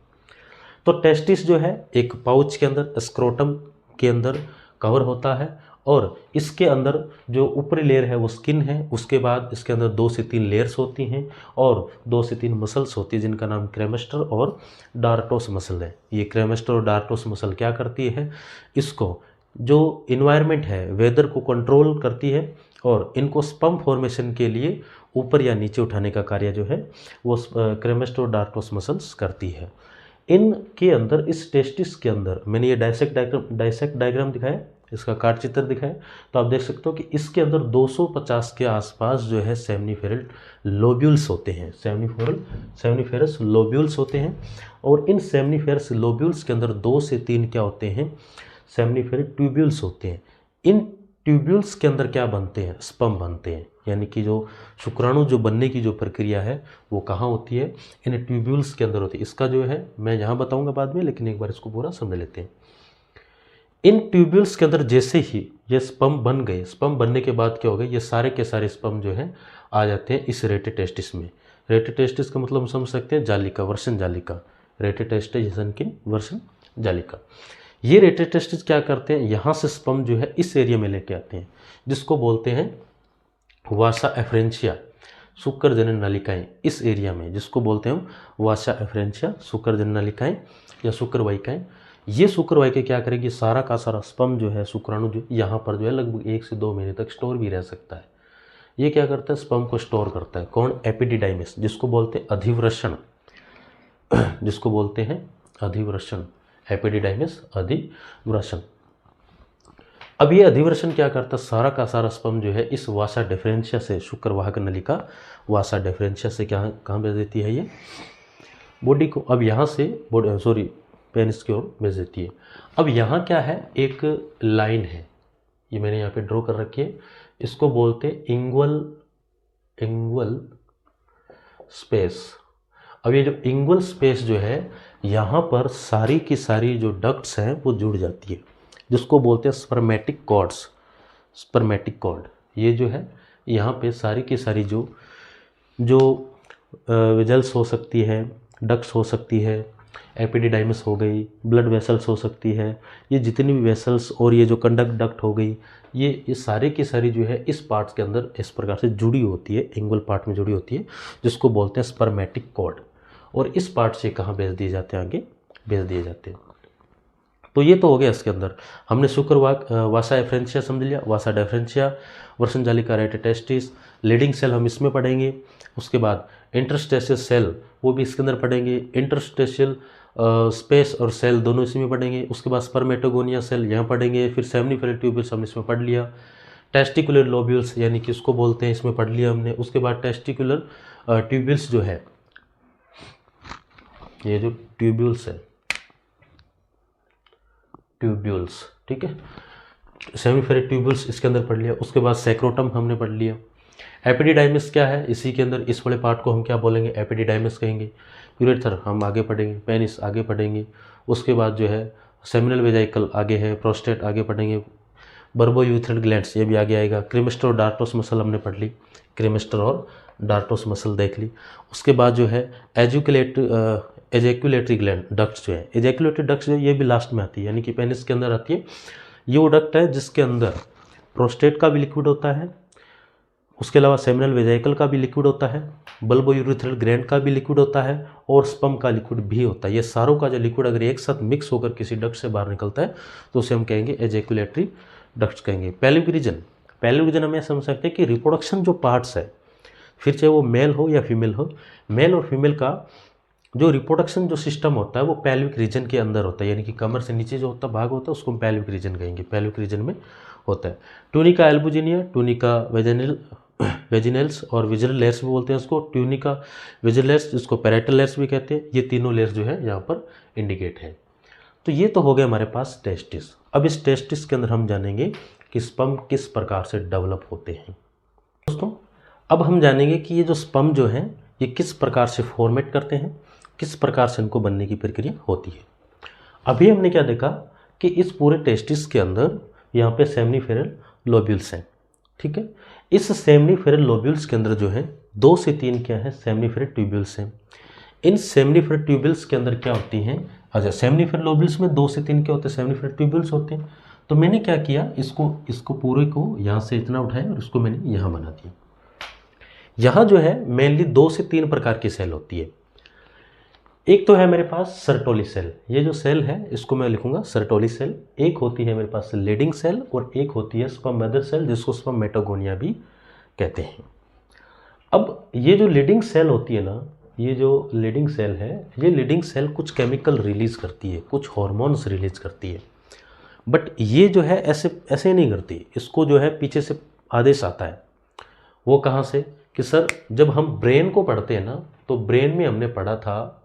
तो टेस्टिस जो है एक पाउच के अंदर स्क्रोटम के अंदर कवर होता है और इसके अंदर जो ऊपरी लेयर है वो स्किन है, उसके बाद इसके अंदर 2 से 3 लेयर्स होती हैं और 2 से 3 मसल्स होती है जिनका नाम क्रेमेस्टर और डार्टोस मसल है। ये क्रेमेस्टर और डार्टोस मसल क्या करती है, इसको जो इन्वायरमेंट है वेदर को कंट्रोल करती है और इनको स्पर्म फॉर्मेशन के लिए ऊपर या नीचे उठाने का कार्य जो है वो क्रेमेस्टर और डार्टोस मसल्स करती है। इनके अंदर इस टेस्टिस के अंदर मैंने ये डाइसेक्ट डायग्राम दिखाया, इसका काट चित्र दिखाया, तो आप देख सकते हो कि इसके अंदर 250 के आसपास जो है सेमनीफेरल लोब्यूल्स होते हैं, सेमनीफेरस लोब्यूल्स होते हैं और इन सेमनीफेरस लोब्यूल्स के अंदर 2 से 3 क्या होते हैं, सेमनीफेरल ट्यूब्यूल्स होते हैं। इन ट्यूब्यूल्स के अंदर क्या बनते हैं, स्पर्म बनते हैं, यानी कि जो शुक्राणु जो बनने की जो प्रक्रिया है वो कहाँ होती है, इन ट्यूब्यूल्स के अंदर होती है। इसका जो है मैं यहाँ बताऊँगा बाद में, लेकिन एक बार इसको पूरा समझ लेते हैं। इन ट्यूब्यूल्स के अंदर जैसे ही ये स्पर्म बन गए, स्पर्म बनने के बाद क्या हो गया, ये सारे के सारे स्पर्म जो है आ जाते हैं इस रेटिटेस्टिस में। रेटिटेस्टिस का मतलब हम समझ सकते हैं जालिका, वर्षण जालिका, रेटिटेस्टिस की वर्षण जालिका। ये रेटिटेस्टिस क्या करते हैं, यहाँ से स्पर्म जो है इस एरिया में लेके आते हैं, जिसको बोलते हैं वासा एफरेंशिया, शुक्र जनन नलिकाएं, इस एरिया में जिसको बोलते हैं हम वासा एफरेंशिया, शुक्र जनन नलिकाएं या शुक्र वाहिकाएं। ये शुक्र वाहिका क्या करेगी, सारा का सारा स्पर्म जो है शुक्राणु जो यहाँ पर जो है लगभग 1 से 2 महीने तक स्टोर भी रह सकता है। ये क्या करता है, स्पर्म को स्टोर करता है। कौन, एपिडिडाइमिस, जिसको बोलते हैं अधिवृषण, जिसको बोलते हैं अधिवृषण, एपिडिडाइमिस अधिवृषण। अब ये अधिवृषण क्या करता है, सारा का सारा स्पर्म जो है इस वासा डिफरेंशिया से, शुक्र वाहक नलिका वासा डिफरेंशिया से क्या कहाँ भेज देती है, ये बॉडी को। अब यहाँ से पेनिस की ओर भेज देती है। अब यहाँ क्या है, एक लाइन है, ये मैंने यहाँ पे ड्रॉ कर रखी है, इसको बोलते हैं इंग्वल स्पेस। अब ये जो इंग्वल स्पेस जो है, यहाँ पर सारी की सारी जो डक्ट्स हैं वो जुड़ जाती है, जिसको बोलते हैं स्पर्मेटिक कॉर्ड्स, स्पर्मेटिक कॉर्ड। ये जो है यहाँ पे सारी की सारी जो वेजल्स हो सकती है, डक्ट्स हो सकती है, एपिडिडाइमिस हो गई, ब्लड वेसल्स हो सकती है, ये जितनी भी वेसल्स और ये जो कंडक्ट डक्ट हो गई, ये सारे की सारी जो है इस पार्ट्स के अंदर इस प्रकार से जुड़ी होती है, इंग्वल पार्ट में जुड़ी होती है, जिसको बोलते हैं स्पर्मेटिक कॉर्ड। और इस पार्ट से कहाँ भेज दिए जाते हैं, आगे भेज दिए जाते हैं। तो ये तो हो गया इसके अंदर, हमने शुक्र वासा एफरेंशिया समझ लिया, वासा डिफरेंशिया, वर्षण जालिका रेटिटेस्टिस, लीडिंग सेल हम इसमें पढ़ेंगे। उसके बाद इंटरस्टेशियल सेल वो भी इसके अंदर पढ़ेंगे, इंटरस्टेशियल स्पेस और सेल दोनों इसी में पढ़ेंगे। उसके बाद स्पर्मेटोगोनिया सेल यहाँ पढ़ेंगे, फिर सेमनीफेरल ट्यूब्यूल्स हमने इसमें पढ़ लिया, टेस्टिकुलर लोब्यूल्स यानी कि उसको बोलते हैं, इसमें पढ़ लिया हमने। उसके बाद टेस्टिकुलर ट्यूब्यूल्स जो है, ये जो ट्यूब्यूल्स है, ट्यूब्यूल्स, ठीक है, सेमीफेरल ट्यूब्यूल्स इसके अंदर पढ़ लिया। उसके बाद सैक्रोटम हमने पढ़ लिया। एपिडिडाइमिस क्या है, इसी के अंदर इस वाले पार्ट को हम क्या बोलेंगे, एपिडिडाइमिस कहेंगे। यूरेथर हम आगे पढ़ेंगे, पेनिस आगे पढ़ेंगे। उसके बाद जो है सेमिनल वेजाइकल आगे है, प्रोस्टेट आगे पढ़ेंगे, बर्बो यूरेथ्रल ग्लैंड्स ये भी आगे आएगा। क्रेमेस्टर और डार्टोस मसल हमने पढ़ ली, क्रेमेस्टर और डार्टोस मसल देख ली। उसके बाद जो है एजैकुलेटरी ग्लैंड डक्ट्स जो है, एजैकुलेटरी डक्ट्स जो है ये भी लास्ट में आती है, यानी कि पेनिस के अंदर आती है। ये वो डक्ट है जिसके अंदर प्रोस्टेट का भी लिक्विड होता है, उसके अलावा सेमिनल वेजाइकल का भी लिक्विड होता है, बल्बो यूरेथ्रल ग्लैंड का भी लिक्विड होता है और स्पर्म का लिक्विड भी होता है। ये सारों का जो लिक्विड अगर एक साथ मिक्स होकर किसी डक्ट से बाहर निकलता है तो उसे हम कहेंगे एजैकुलेटरी डक्ट्स कहेंगे। पेल्विक रीजन हम ये समझ सकते हैं कि रिप्रोडक्शन जो पार्ट्स है, फिर चाहे वो मेल हो या फीमेल हो, मेल और फीमेल का जो रिप्रोडक्शन जो सिस्टम होता है वो पेल्विक रीजन के अंदर होता है, यानी कि कमर से नीचे जो होता है भाग होता है उसको हम पेल्विक रीजन कहेंगे, पेल्विक रीजन में होता है। ट्यूनिका एल्बुजिनिया, ट्यूनिका वेजिनल्स और विजरल लेयर्स भी बोलते हैं इसको, ट्यूनिका विजरल लेयर्स जिसको पैरेटल लेयर्स भी कहते हैं। ये तीनों लेयर्स जो है यहाँ पर इंडिकेट है। तो ये तो हो गया हमारे पास टेस्टिस। अब इस टेस्टिस के अंदर हम जानेंगे कि स्पर्म किस प्रकार से डेवलप होते हैं। दोस्तों अब हम जानेंगे कि ये जो स्पर्म जो है ये किस प्रकार से फॉर्मेट करते हैं, किस प्रकार से इनको बनने की प्रक्रिया होती है। अभी हमने क्या देखा कि इस पूरे टेस्टिस के अंदर यहाँ पे सेमनीफेरल लोब्यूल्स हैं, ठीक है। इस सेमनीफेरल लोब्यूल्स के अंदर जो है 2 से 3 क्या है, सेमनीफेरल ट्यूब्यूल्स हैं। इन सेमनीफेरल ट्यूब्यूल्स के अंदर क्या होती हैं, अच्छा सेमनीफेरल लोब्यूल्स में 2 से 3 क्या होते हैं, सेमनीफेरल ट्यूब्यूल्स होते हैं। तो मैंने क्या किया, इसको पूरे को यहाँ से इतना उठाया और इसको मैंने यहाँ बना दिया। यहाँ जो है मेनली 2 से 3 प्रकार की सेल होती है। एक तो है मेरे पास सर्टोली सेल, ये जो सेल है इसको मैं लिखूंगा सर्टोली सेल। एक होती है मेरे पास लीडिंग सेल और एक होती है स्पर्म मदर सेल, जिसको स्पर्मेटोगोनिया भी कहते हैं। अब ये जो लीडिंग सेल होती है ना, ये जो लीडिंग सेल है, ये लीडिंग सेल कुछ केमिकल रिलीज करती है, कुछ हॉर्मोन्स रिलीज करती है। बट ये जो है ऐसे नहीं करती, इसको जो है पीछे से आदेश आता है। वो कहाँ से कि सर जब हम ब्रेन को पढ़ते हैं ना, तो ब्रेन में हमने पढ़ा था,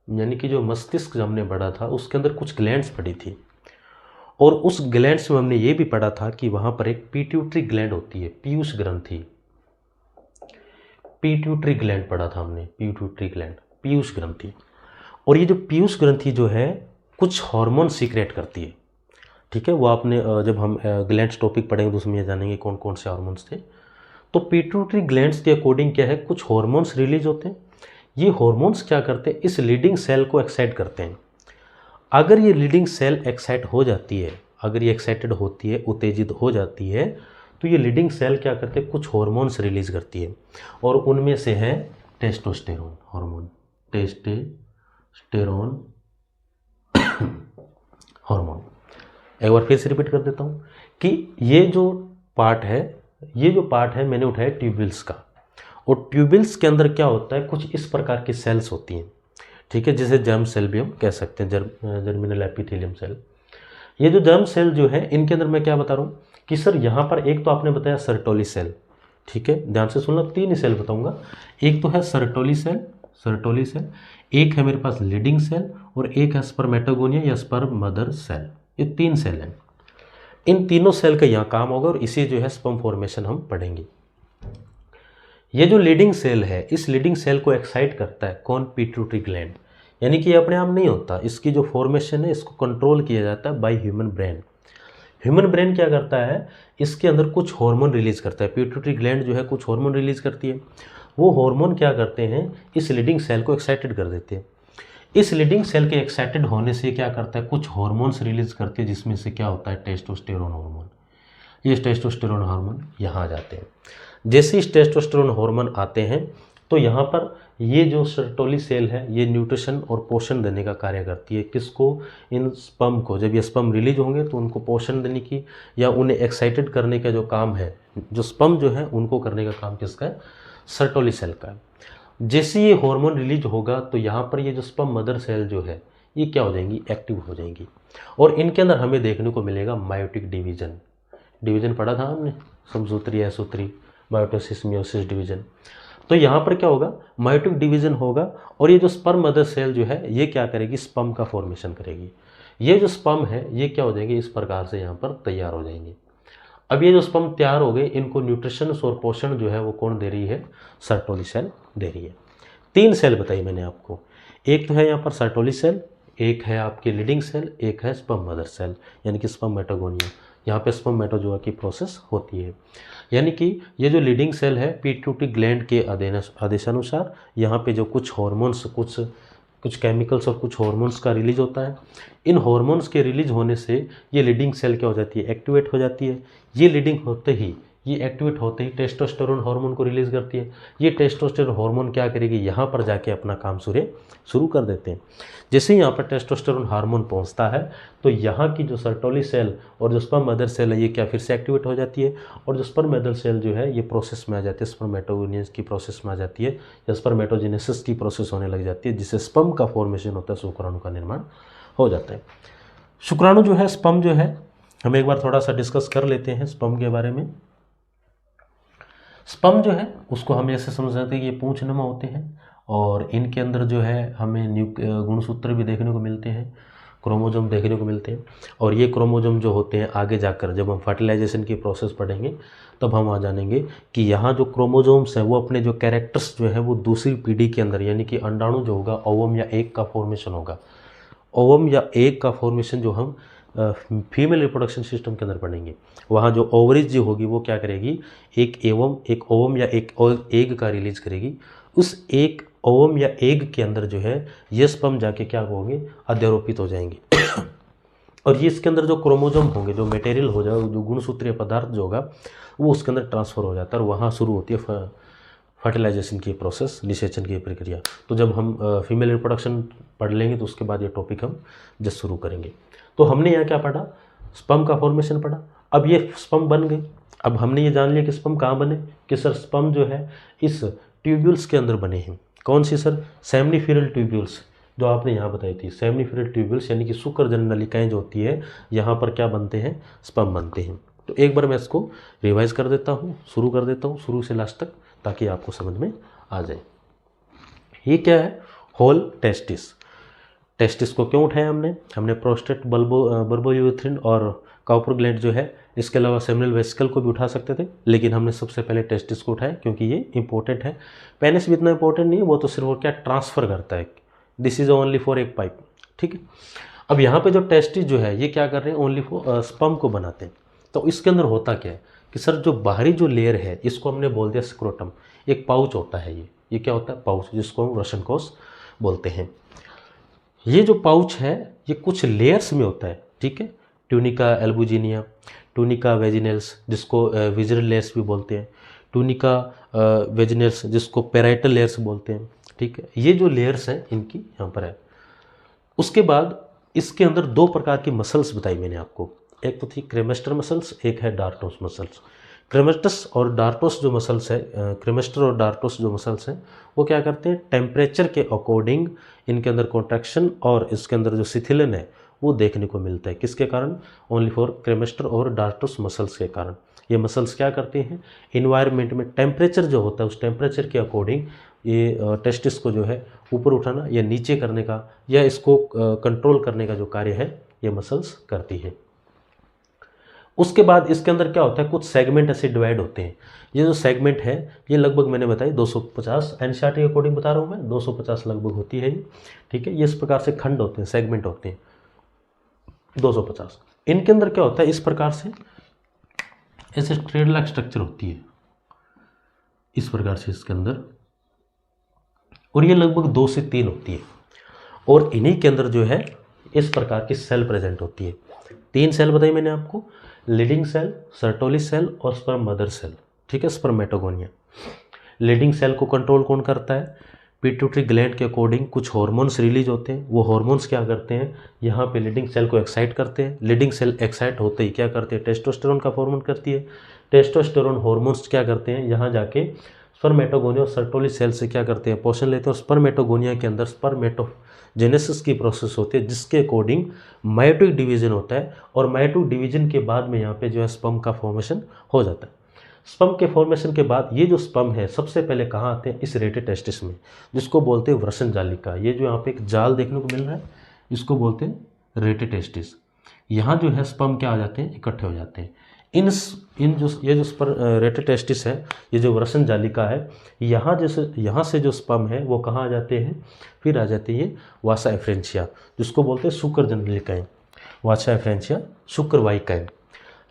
यानी कि जो मस्तिष्क जब हमने पढ़ा था उसके अंदर कुछ ग्लैंड्स पड़ी थी, और उस ग्लैंड्स में हमने ये भी पढ़ा था कि वहाँ पर एक पिट्यूटरी ग्लैंड होती है, पीयूष ग्रंथि, पिट्यूटरी ग्लैंड पढ़ा था हमने, पिट्यूटरी ग्लैंड, पीयूष ग्रंथि। और ये जो पीयूष ग्रंथि जो है कुछ हार्मोन सीक्रेट करती है, ठीक है। वो आपने जब हम ग्लैंड्स टॉपिक पढ़ेंगे तो उसमें ये जानेंगे कौन कौन से हार्मोन्स थे। तो पिट्यूटरी ग्लैंड्स के अकॉर्डिंग क्या है, कुछ हार्मोन्स रिलीज होते हैं। ये हार्मोन्स क्या करते हैं, इस लीडिंग सेल को एक्साइट करते हैं। अगर ये लीडिंग सेल एक्साइट हो जाती है, अगर ये एक्साइटेड होती है, उत्तेजित हो जाती है, तो ये लीडिंग सेल क्या करते हैं, कुछ हार्मोन्स रिलीज करती है, और उनमें से है टेस्टोस्टेरोन हार्मोन, टेस्टोस्टेरोन हार्मोन। एक बार फिर से रिपीट कर देता हूँ कि ये जो पार्ट है मैंने उठाया ट्यूब्यूल्स का, और ट्यूब्यूल्स के अंदर क्या होता है, कुछ इस प्रकार की सेल्स होती हैं, ठीक है, जिसे जर्म सेल भी हम कह सकते हैं, जर्मिनल एपिथेलियम सेल। ये जो जर्म सेल जो है इनके अंदर मैं क्या बता रहा हूँ कि सर यहाँ पर एक तो आपने बताया सर्टोली सेल, ठीक है, ध्यान से सुनना, 3 ही सेल बताऊँगा। एक तो है सर्टोली सेल, एक है मेरे पास लीडिंग सेल, और एक है स्पर्मेटोगोनिया या स्पर्म मदर सेल। ये 3 सेल हैं। इन तीनों सेल का यहाँ काम होगा, और इसी जो है स्पर्म फॉर्मेशन हम पढ़ेंगे। ये जो लीडिंग सेल है, इस लीडिंग सेल को एक्साइट करता है कौन, पिट्यूटरी ग्लैंड। यानी कि ये अपने आप नहीं होता, इसकी जो फॉर्मेशन है इसको कंट्रोल किया जाता है by human brain. Human brain क्या करता है, इसके अंदर कुछ हार्मोन रिलीज करता है, पिट्यूटरी ग्लैंड जो है कुछ हार्मोन रिलीज करती है। वो हार्मोन क्या करते हैं, इस लीडिंग सेल को एक्साइटेड कर देते हैं। इस लीडिंग सेल के एक्साइटेड होने से क्या करता है, कुछ हार्मोन्स रिलीज करती है, जिसमें से क्या होता है, टेस्टोस्टेरोन हार्मोन। ये टेस्टोस्टेरोन हार्मोन यहाँ आ जाते हैं। जैसे इस टेस्टोस्टेरोन हार्मोन आते हैं तो यहाँ पर ये जो सर्टोली सेल है ये न्यूट्रिशन और पोषण देने का कार्य करती है। किसको, इन स्पर्म को। जब ये स्पर्म रिलीज होंगे तो उनको पोषण देने की या उन्हें एक्साइटेड करने का जो काम है, जो स्पर्म जो है उनको करने का काम किसका है, सर्टोली सेल का है। जैसे ये हार्मोन रिलीज होगा तो यहाँ पर ये जो स्पर्म मदर सेल जो है ये क्या हो जाएंगी, एक्टिव हो जाएंगी, और इनके अंदर हमें देखने को मिलेगा मायोटिक डिवीजन पढ़ा था हमने, समसूत्री असूत्री, मायोटोसिस मियोसिस डिवीजन। तो यहाँ पर क्या होगा, मायोटिक डिवीजन होगा, और ये जो स्पर्म मदर सेल जो है ये क्या करेगी, स्पर्म का फॉर्मेशन करेगी। ये जो स्पर्म है ये क्या हो जाएंगे, इस प्रकार से यहाँ पर तैयार हो जाएंगे। अब ये जो स्पर्म तैयार हो गए, इनको न्यूट्रिशन और पोषण जो है वो कौन दे रही है, सर्टोली सेल दे रही है। 3 सेल बताई मैंने आपको, एक तो है यहाँ पर सर्टोली सेल, एक है आपकी लीडिंग सेल, एक है स्पर्म मदर सेल यानी कि स्पर्मेटोगोनिया। यहाँ पे स्पर्मेटोजोआ की प्रोसेस होती है। यानी कि ये जो लीडिंग सेल है पिट्यूटरी ग्लैंड के आदेशानुसार यहाँ पे जो कुछ हार्मोन्स, कुछ केमिकल्स और कुछ हार्मोन्स का रिलीज होता है। इन हार्मोन्स के रिलीज होने से ये लीडिंग सेल क्या हो जाती है, एक्टिवेट हो जाती है। ये एक्टिवेट होते ही टेस्टोस्टेरोन हार्मोन को रिलीज करती है। ये टेस्टोस्टेरोन हार्मोन क्या करेगी, यहाँ पर जाके अपना काम शुरू कर देते हैं। जैसे ही यहाँ पर टेस्टोस्टेरोन हार्मोन पहुँचता है तो यहाँ की जो सर्टोली सेल और जो स्पर्म मदर सेल है ये क्या फिर से एक्टिवेट हो जाती है, और जो स्पर्म मदर सेल जो है ये प्रोसेस में आ जाती है, स्पर्मेटोजेनेसिस की प्रोसेस में आ जाती है, या स्पर्मेटोजेनेसिस की प्रोसेस होने लग जाती है, जिससे स्पर्म का फॉर्मेशन होता है, शुक्राणु का निर्माण हो जाता है। शुक्राणु जो है, स्पर्म जो है, हम एक बार थोड़ा सा डिस्कस कर लेते हैं स्पर्म के बारे में। स्पर्म जो है उसको हम ऐसे समझ सकते हैं कि ये पूंछनुमा होते हैं, और इनके अंदर जो है हमें गुणसूत्र भी देखने को मिलते हैं। क्रोमोजोम देखने को मिलते हैं। और ये क्रोमोजोम जो होते हैं आगे जाकर जब हम फर्टिलाइजेशन की प्रोसेस पढ़ेंगे तब हम आ जानेंगे कि यहाँ जो क्रोमोजोम्स हैं वो अपने जो कैरेक्टर्स जो है वो दूसरी पीढ़ी के अंदर, यानी कि अंडाणु जो होगा ओवम या एग का फॉर्मेशन होगा। ओवम या एग का फॉर्मेशन जो हम फीमेल रिप्रोडक्शन सिस्टम के अंदर पढ़ेंगे, वहाँ जो ओवरीज जो होगी वो क्या करेगी, एक ओवम या एक एग का रिलीज करेगी। उस एक ओवम या एग के अंदर जो है ये स्पर्म जाके क्या होंगे, अध्यारोपित हो जाएंगे। और ये इसके अंदर जो क्रोमोजोम होंगे, जो मटेरियल हो जाएगा, जो गुणसूत्रीय पदार्थ जो होगा वो उसके अंदर ट्रांसफ़र हो जाता है और वहाँ शुरू होती है फर्टिलाइजेशन की प्रोसेस, निषेचन की प्रक्रिया। तो जब हम फीमेल रिप्रोडक्शन पढ़ लेंगे तो उसके बाद ये टॉपिक हम जस्ट शुरू करेंगे। तो हमने यहाँ क्या पढ़ा, स्पर्म का फॉर्मेशन पढ़ा। अब ये स्पर्म बन गए। अब हमने ये जान लिया कि स्पर्म कहाँ बने, कि सर स्पर्म जो है इस ट्यूब्यूल्स के अंदर बने हैं। कौन सी सर, सेमनीफेरल ट्यूब्यूल्स, जो आपने यहाँ बताई थी। सेमनीफेरल ट्यूब्यूल्स यानी कि शुक्रजनन नलिकाएँ जो होती है, यहाँ पर क्या बनते हैं, स्पर्म बनते हैं। तो एक बार मैं इसको रिवाइज कर देता हूँ, शुरू कर देता हूँ शुरू से लास्ट तक, ताकि आपको समझ में आ जाए। ये क्या है, होल टेस्टिस। टेस्टिस को क्यों उठाया हमने प्रोस्टेट, बल्बोयूरेथ्रिन और काउपर ग्लैंड जो है, इसके अलावा सेमिनल वेसिकल को भी उठा सकते थे, लेकिन हमने सबसे पहले टेस्टिस को उठाया क्योंकि ये इंपॉर्टेंट है। पेनिस भी इतना इंपॉर्टेंट नहीं है, वो तो सिर्फ वो क्या ट्रांसफ़र करता है। दिस इज ओनली फॉर एक पाइप, ठीक है। अब यहाँ पे जो टेस्टिस जो है ये क्या कर रहे हैं, ओनली फॉर स्पर्म को बनाते हैं। तो इसके अंदर होता क्या है कि सर जो बाहरी जो लेयर है इसको हमने बोल दिया स्क्रोटम। एक पाउच होता है, ये क्या होता है, पाउच, जिसको हम वृषण कोश बोलते हैं। ये जो पाउच है ये कुछ लेयर्स में होता है, ठीक है। ट्यूनिका एल्बुजिनिया, ट्यूनिका वेजिनल्स जिसको विजरल लेयर्स भी बोलते हैं, ट्यूनिका वेजिनल्स जिसको पेराइटल लेयर्स बोलते हैं, ठीक है। ये जो लेयर्स हैं इनकी यहाँ पर है। उसके बाद इसके अंदर दो प्रकार की मसल्स बताई मैंने आपको, एक तो थी क्रेमेस्टर मसल्स, एक है डार्टोस मसल्स। क्रेमेस्टस और डार्टोस जो मसल्स है, क्रेमेस्टर और डार्टोस जो मसल्स हैं वो क्या करते हैं, टेम्परेचर के अकॉर्डिंग इनके अंदर कॉन्ट्रैक्शन और इसके अंदर जो शिथिलन है वो देखने को मिलता है। किसके कारण, ओनली फॉर क्रेमेस्टर और डार्टोस मसल्स के कारण। ये मसल्स क्या करते हैं, इन्वायरमेंट में टेम्परेचर जो होता है उस टेम्परेचर के अकॉर्डिंग ये टेस्टिस को जो है ऊपर उठाना या नीचे करने का या इसको कंट्रोल करने का जो कार्य है ये मसल्स करती है। उसके बाद इसके अंदर क्या होता है, कुछ सेगमेंट ऐसे डिवाइड होते हैं। ये जो सेगमेंट है ये लगभग मैंने बताई 250, एनसीईआरटी के अकॉर्डिंग बता रहा हूँ मैं, 250 लगभग होती है ये, ठीक है। ये इस प्रकार से खंड होते हैं, सेगमेंट होते हैं 250। इनके अंदर क्या होता है, इस प्रकार से ऐसे स्ट्रेट लाइक स्ट्रक्चर होती है इस प्रकार से इसके अंदर, और ये लगभग 2 से 3 होती है। और इन्हीं के अंदर जो है इस प्रकार की सेल प्रेजेंट होती है। 3 सेल बताई मैंने आपको, लीडिंग सेल, सर्टोली सेल और स्पर्म मदर सेल, ठीक है, स्पर्मेटोगोनिया। लीडिंग सेल को कंट्रोल कौन करता है, पिट्यूटरी ग्लैंड के अकॉर्डिंग कुछ हार्मोन्स रिलीज होते हैं। वो हार्मोन्स क्या करते हैं, यहाँ पे लीडिंग सेल को एक्साइट करते हैं। लीडिंग सेल एक्साइट होते ही क्या करते हैं, टेस्टोस्टेरोन का फॉर्मेशन करती है। टेस्टोस्टेरोन हार्मोन्स क्या करते हैं, यहाँ जाके स्पर्मेटोगोनिया और सर्टोली सेल से क्या करते हैं, पोषण लेते हैं। और स्पर्मेटोगोनिया के अंदर स्पर्मेटोजेनेसिस की प्रोसेस होती है, जिसके अकॉर्डिंग मायोटिक डिवीजन होता है। और मायोटिक डिवीजन के बाद में यहाँ पे जो है स्पर्म का फॉर्मेशन हो जाता है। स्पर्म के फॉर्मेशन के बाद ये जो स्पर्म है सबसे पहले कहाँ आते हैं, इस रेटिटेस्टिस में, जिसको बोलते हैं वृषण जालिका। ये जो यहाँ पे एक जाल देखने को मिल रहा है इसको बोलते हैं रेटिटेस्टिस। यहाँ जो है स्पर्म क्या आ जाते हैं, इकट्ठे हो जाते हैं। ये जो रेटिटेस्टिस है, ये जो वृषण जालिका है, यहाँ से जो स्पर्म है वो कहाँ आ जाते हैं, फिर आ जाती है वासा एफ्रेंशिया, जिसको बोलते हैं शुक्रजनन नलिकाएं। वासा एफ्रेंशिया, शुक्र वाहिकाएं।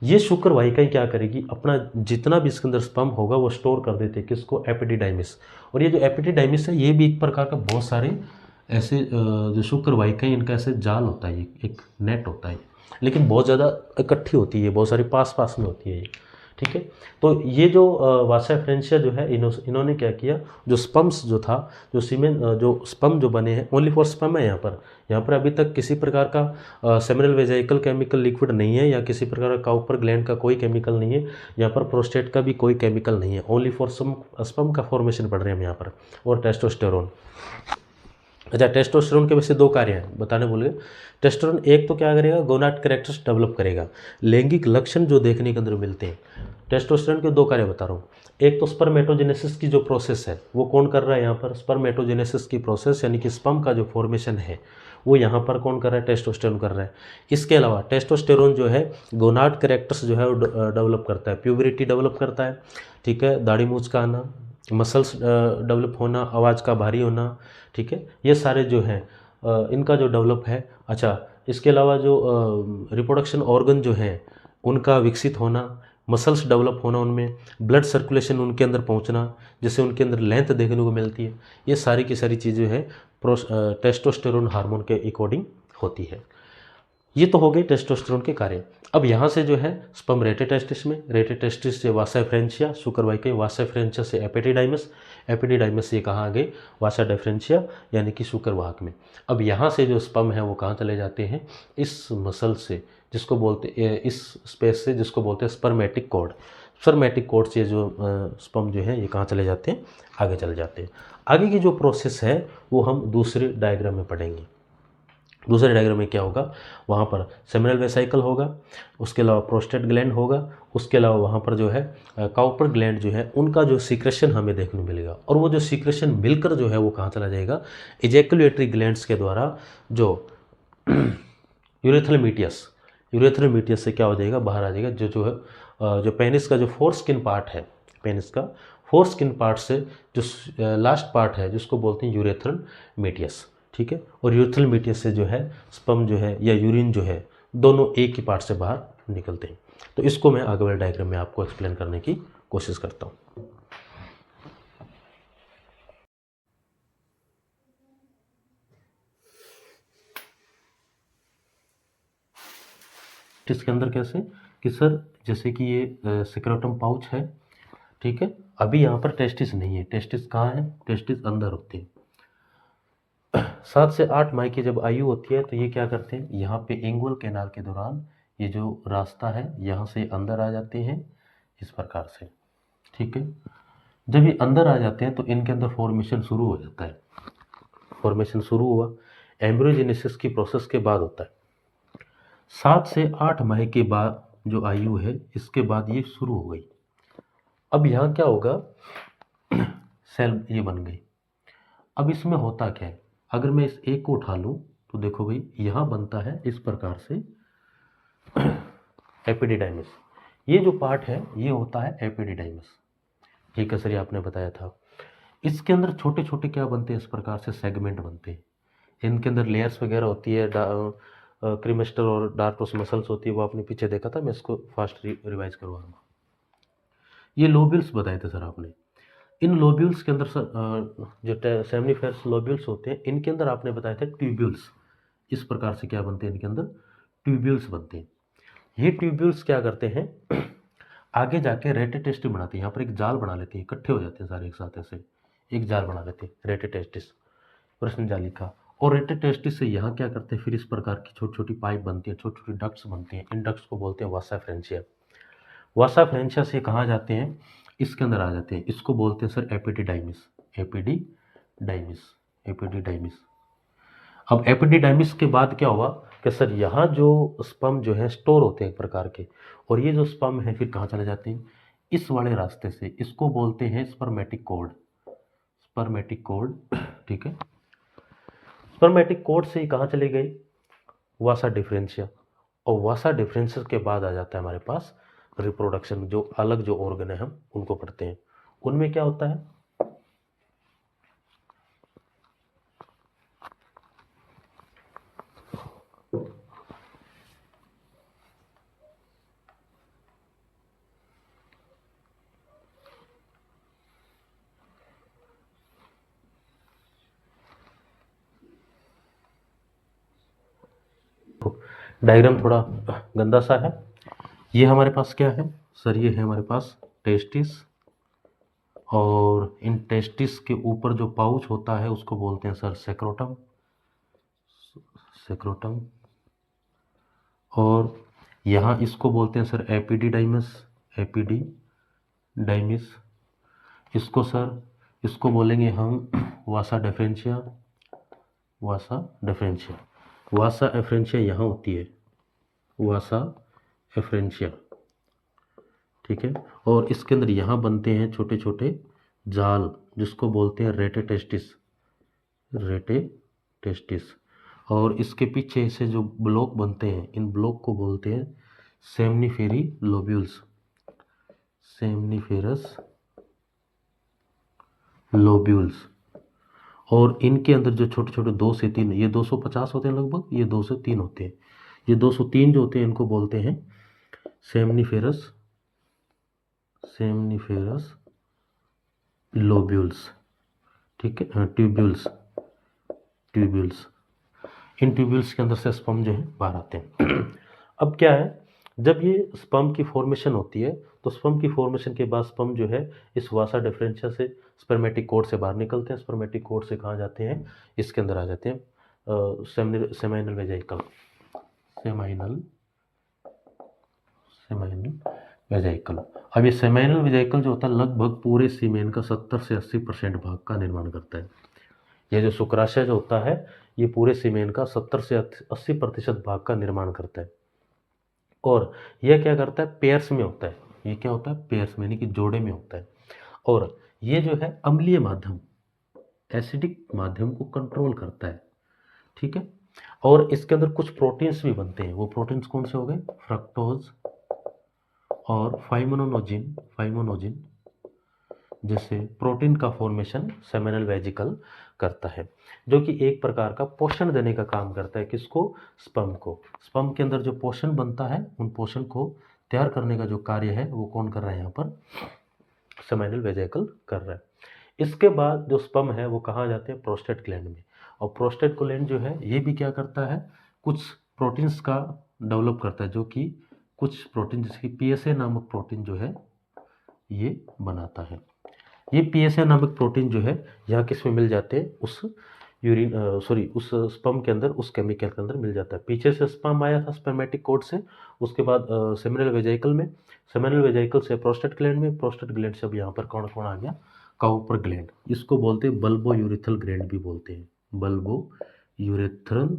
ये शुक्र वाहिकाएं क्या करेगी, अपना जितना भी इसके अंदर स्पर्म होगा वो स्टोर कर देते हैं, किसको, एपिडिडाइमिस। और ये जो एपिडिडाइमिस है ये भी एक प्रकार का बहुत सारे ऐसे जो शुक्र वाहिकाएं इनका ऐसे जाल होता है, एक नेट होता है, लेकिन बहुत ज़्यादा इकट्ठी होती है, बहुत सारी पास पास में होती है ये, ठीक है। तो ये जो वासा एफ्रेंशिया जो है इन्होंने क्या किया, जो स्पर्म्स जो था, जो स्पर्म जो बने हैं, ओनली फॉर स्पर्म है यहाँ पर अभी तक किसी प्रकार का सेमिनल वेजाइकल केमिकल लिक्विड नहीं है, या किसी प्रकार का काउपर ग्लैंड का कोई केमिकल नहीं है, यहाँ पर प्रोस्टेट का भी कोई केमिकल नहीं है। ओनली फॉर स्पर्म का फॉर्मेशन पढ़ रहे हैं हम यहाँ पर, और टेस्टोस्टेरोन। अच्छा, टेस्टोस्टेरोन के वैसे दो कार्य हैं, बताने भूल गए। टेस्टोस्टेरोन एक तो क्या करेगा, गोनाड कैरेक्टर्स डेवलप करेगा, लैंगिक लक्षण जो देखने के अंदर मिलते हैं। टेस्टोस्टेरोन के दो कार्य बता रहा हूँ। एक तो स्पर्मेटोजेनेसिस की जो प्रोसेस है वो कौन कर रहा है यहाँ पर, स्पर्मेटोजेनेसिस की प्रोसेस यानी कि स्पर्म का जो फॉर्मेशन है वो यहाँ पर कौन कर रहा है, टेस्टोस्टेरोन कर रहा है। इसके अलावा टेस्टोस्टेरोन जो है गोनाड कैरेक्टर्स जो है वो डेवलप करता है, प्यूबरिटी डेवलप करता है, ठीक है, दाढ़ी मूंछ का आना, मसल्स डेवलप होना, आवाज़ का भारी होना, ठीक है, ये सारे जो हैं इनका जो डेवलप है। अच्छा, इसके अलावा जो रिप्रोडक्शन ऑर्गन जो हैं उनका विकसित होना, मसल्स डेवलप होना, उनमें ब्लड सर्कुलेशन उनके अंदर पहुंचना, जिससे उनके अंदर लेंथ देखने को मिलती है, ये सारी की सारी चीज़ें हैं टेस्टोस्टेरोन हार्मोन के अकॉर्डिंग होती है। ये तो हो गई टेस्टोस्टेरोन के कार्य। अब यहाँ से जो है स्पर्म रेटेटेस्टिस में, रेटेटेस्टिस से वासा फ्रेंचिया, शुक्रवाहिका वासा फ्रेंचिया से एपिडिडाइमस, एपिडिडाइमस से कहाँ आ गए, वासा डिफरेंशिया यानी कि शुक्रवाहक में। अब यहाँ से जो स्पर्म है वो कहाँ चले जाते हैं, इस मसल से जिसको बोलते, इस स्पेस से जिसको बोलते हैं स्पर्मेटिक कॉर्ड, स्पर्मेटिक कॉर्ड से जो स्पर्म जो है ये कहाँ चले जाते हैं, आगे चले जाते हैं। आगे की जो प्रोसेस है वो हम दूसरे डायग्राम में पढ़ेंगे। दूसरे डायग्राम में क्या होगा, वहाँ पर सेमिनल वेसाइकल होगा, उसके अलावा प्रोस्टेट ग्लैंड होगा, उसके अलावा वहाँ पर जो है काउपर ग्लैंड जो है उनका जो सीक्रेशन हमें देखने को मिलेगा, और वो जो सीक्रेशन मिलकर जो है वो कहाँ चला जाएगा, इजैकुलेटरी ग्लैंड्स के द्वारा जो यूरेथ्रल मीटियस, यूरेथ्रल मीटियस से क्या हो जाएगा, बाहर आ जाएगा, जो है जो पेनिस का जो फोर स्किन पार्ट है, पेनिस का फोर स्किन पार्ट से जो लास्ट पार्ट है जिसको बोलते हैं यूरेथ्रल मीटियस, ठीक है। और यूरेथ्रल मीटियस से जो है स्पर्म जो है या यूरिन जो है दोनों एक ही पार्ट से बाहर निकलते हैं। तो इसको मैं आगे वाले डायग्राम में आपको एक्सप्लेन करने की कोशिश करता हूँ। इसके अंदर कैसे कि सर, जैसे कि ये सिक्रोटम पाउच है, ठीक है, अभी यहाँ पर टेस्टिस नहीं है, टेस्टिस कहाँ है, टेस्टिस अंदर होते हैं। 7 से 8 माह की जब आयु होती है तो ये क्या करते हैं, यहाँ पे इंगुअल कैनाल के दौरान ये जो रास्ता है यहाँ से अंदर आ जाते हैं इस प्रकार से, ठीक है। जब ये अंदर आ जाते हैं तो इनके अंदर फॉर्मेशन शुरू हो जाता है। फॉर्मेशन शुरू हुआ एम्ब्रियोजेनेसिस की प्रोसेस के बाद होता है। 7 से 8 माह के बाद जो आयु है इसके बाद ये शुरू हो गई। अब यहाँ क्या होगा, सेल ये बन गई। अब इसमें होता क्या है, अगर मैं इस एक को उठा लूँ तो देखो भाई यहाँ बनता है इस प्रकार से एपिडिडाइमिस। ये जो पार्ट है ये होता है एपिडिडाइमिस, ये कसरी आपने बताया था। इसके अंदर छोटे छोटे क्या बनते हैं, इस प्रकार से सेगमेंट बनते हैं, इनके अंदर लेयर्स वगैरह होती है, क्रीमेस्टर और डार्टोस मसल्स होती है, वो आपने पीछे देखा था, मैं इसको फास्ट रिवाइज करवाऊंगा। ये लोब्यूल्स बताए थे सर आपने, इन लोब्यूल्स के अंदर जो सेमिनिफेरस लोब्यूल्स होते हैं इनके अंदर आपने बताया था ट्यूब्यूल्स, इस प्रकार से क्या बनते हैं, इनके अंदर ट्यूब्यूल्स बनते हैं। ये ट्यूब्यूल्स क्या करते हैं, आगे जाके रेटेटेस्टिस बनाते हैं, यहाँ पर एक जाल बना लेते हैं, इकट्ठे हो जाते हैं सारे एक साथ, ऐसे एक जाल बना लेते हैं रेटेटेस्टिस, प्रश्न जाली का। और रेटेटेस्टिस से यहाँ क्या करते हैं, फिर इस प्रकार की छोटी छोटी पाइप बनती है, छोटी छोटी डक्ट्स बनती हैं, इन डक्ट्स को बोलते हैं वासा फ्रेंचिया। वासा फ्रेंचिया से कहाँ जाते हैं, इसके अंदर आ जाते हैं, इसको बोलते हैं सर एपिडिडाइमिस, एपिडिडाइमिस, एपिडिडाइमिस। अब एपिडिडाइमिस के बाद क्या हुआ कि सर यहाँ जो स्पर्म जो है स्टोर होते हैं एक प्रकार के, और ये जो स्पर्म है फिर कहाँ चले जाते हैं, इस वाले रास्ते से, इसको बोलते हैं स्पर्मेटिक कोड, स्पर्मेटिक कोड, ठीक है। स्पर्मेटिक कोड से कहाँ चले गए, वासा डिफरेंशिया, और वासा डिफरेंशिया के बाद आ जाता है हमारे पास रिप्रोडक्शन, जो अलग जो ऑर्गन है हम उनको पढ़ते हैं, उनमें क्या होता है, डायग्राम थोड़ा गंदा सा है। ये हमारे पास क्या है सर, ये है हमारे पास टेस्टिस, और इन टेस्टिस के ऊपर जो पाउच होता है उसको बोलते हैं सर सेक्रोटम, सेक्रोटम। और यहाँ इसको बोलते हैं सर एपिडिडाइमस, एपिडिडाइमिस। इसको सर, इसको बोलेंगे हम वासा डिफरेंशिया, वासा डिफरेंशिया। वासा एफरेंशिया यहाँ होती है, वासा एफरेंशिया, ठीक है। और इसके अंदर यहाँ बनते हैं छोटे छोटे जाल, जिसको बोलते हैं रेटे टेस्टिस, रेटे टेस्टिस। और इसके पीछे से जो ब्लॉक बनते हैं, इन ब्लॉक को बोलते हैं सेमनीफेरी लोब्यूल्स, सेमनीफेरस लोब्यूल्स। और इनके अंदर जो छोटे छोटे 2 से 3, ये 250 होते हैं लगभग, ये 2 से 3 होते हैं, ये 203 जो होते हैं इनको बोलते हैं सेमनीफेरस, सेमनीफेरस लोब्यूल्स, ठीक है, ट्यूब्यूल्स, ट्यूब्यूल्स। इन ट्यूब्यूल्स के अंदर से स्पर्म जो है बाहर आते हैं। अब क्या है, जब ये स्पर्म की फॉर्मेशन होती है तो स्पर्म की फॉर्मेशन के बाद स्पर्म जो है इस वासा डिफरेंशिया से स्पर्मेटिक कोड से बाहर निकलते हैं। स्पर्मेटिक कोड से कहाँ जाते हैं, इसके अंदर आ जाते हैं सेमाइनल वेजाइकल, सेमाइनल वेजाइकल। अब ये सेमाइनल वेजाइकल जो होता है लगभग पूरे सीमेन का 70 से 80% भाग का निर्माण करता है। ये जो शुक्राशय जो होता है ये पूरे सीमेन का 70 से 80% भाग का निर्माण करता है। और यह क्या करता है, पेयर्स में होता है, ये क्या होता है, पेयर्स में, यानी कि जोड़े में होता है। और ये जो है अम्लीय माध्यम, एसिडिक माध्यम को कंट्रोल करता है, ठीक है। और इसके अंदर कुछ प्रोटीन्स भी बनते हैं, वो प्रोटीन्स कौन से हो गए, फ्रक्टोज और फाइमोनोजिन, फाइमोनोजिन जैसे प्रोटीन का फॉर्मेशन सेमिनल वेजिकल करता है, जो कि एक प्रकार का पोषण देने का काम करता है। किसको, स्पर्म को। स्पर्म के अंदर जो पोषण बनता है उन पोषण को तैयार करने का जो कार्य है वो कौन कर रहा है, यहाँ पर सेमिनल वेजिकल कर रहा है। इसके बाद जो स्पर्म है वो कहाँ जाते हैं, प्रोस्टेट ग्लैंड में। और प्रोस्टेट ग्लैंड जो है ये भी क्या करता है, कुछ प्रोटीन्स का डेवलप करता है, जो कि कुछ प्रोटीन जैसे कि पीएसए नामक प्रोटीन जो है ये बनाता है। ये पीएसए नामक प्रोटीन जो है यहाँ किस में मिल जाते हैं, उस यूरिन उस स्पर्म के अंदर, उस केमिकल के अंदर मिल जाता है। पीछे से स्पर्म आया था स्पर्मेटिक कोड से, उसके बाद सेमिनल वेजाइकल में, सेमिनल वेजाइकल से प्रोस्टेट ग्लैंड में, प्रोस्टेट ग्लैंड से अब यहाँ पर कौन कौन आ गया, काउपर ग्लैंड। इसको बोलते हैं बल्बो यूरेथ्रल ग्लैंड भी बोलते हैं, बल्बो यूरेथ्रल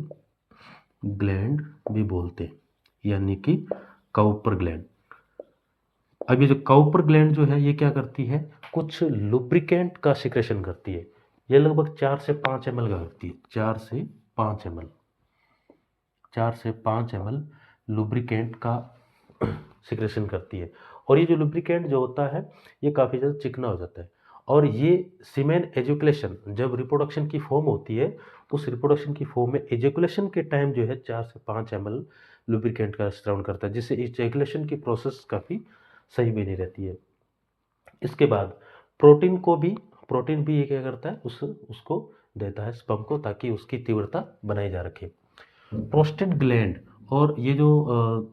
ग्लैंड भी बोलते हैं, यानी कि काउपर ग्लैंड। अब ये जो काउपर ग्लैंड जो है ये क्या करती है, कुछ लुब्रिकेंट का सिक्रेशन करती है। ये लगभग 4 से 5 ml का करती है, 4 से 5 ml, 4 से 5 ml लुब्रिकेंट का सिक्रेशन करती है। और ये जो लुब्रिकेंट जो होता है ये काफ़ी ज़्यादा चिकना हो जाता है। और ये सीमेन एजुकुलेशन, जब रिप्रोडक्शन की फॉर्म होती है उस रिप्रोडक्शन की फॉर्म में एजुकुलेशन के टाइम जो है 4 से 5 ml लुब्रिकेंट का स्त्रावन करता है, जिससे एजुकुलेशन की प्रोसेस काफ़ी सही भी नहीं रहती है। इसके बाद प्रोटीन को भी, प्रोटीन भी ये क्या करता है, उसको देता है स्पर्म को, ताकि उसकी तीव्रता बनाई जा रखे। प्रोस्टेट ग्लैंड और ये जो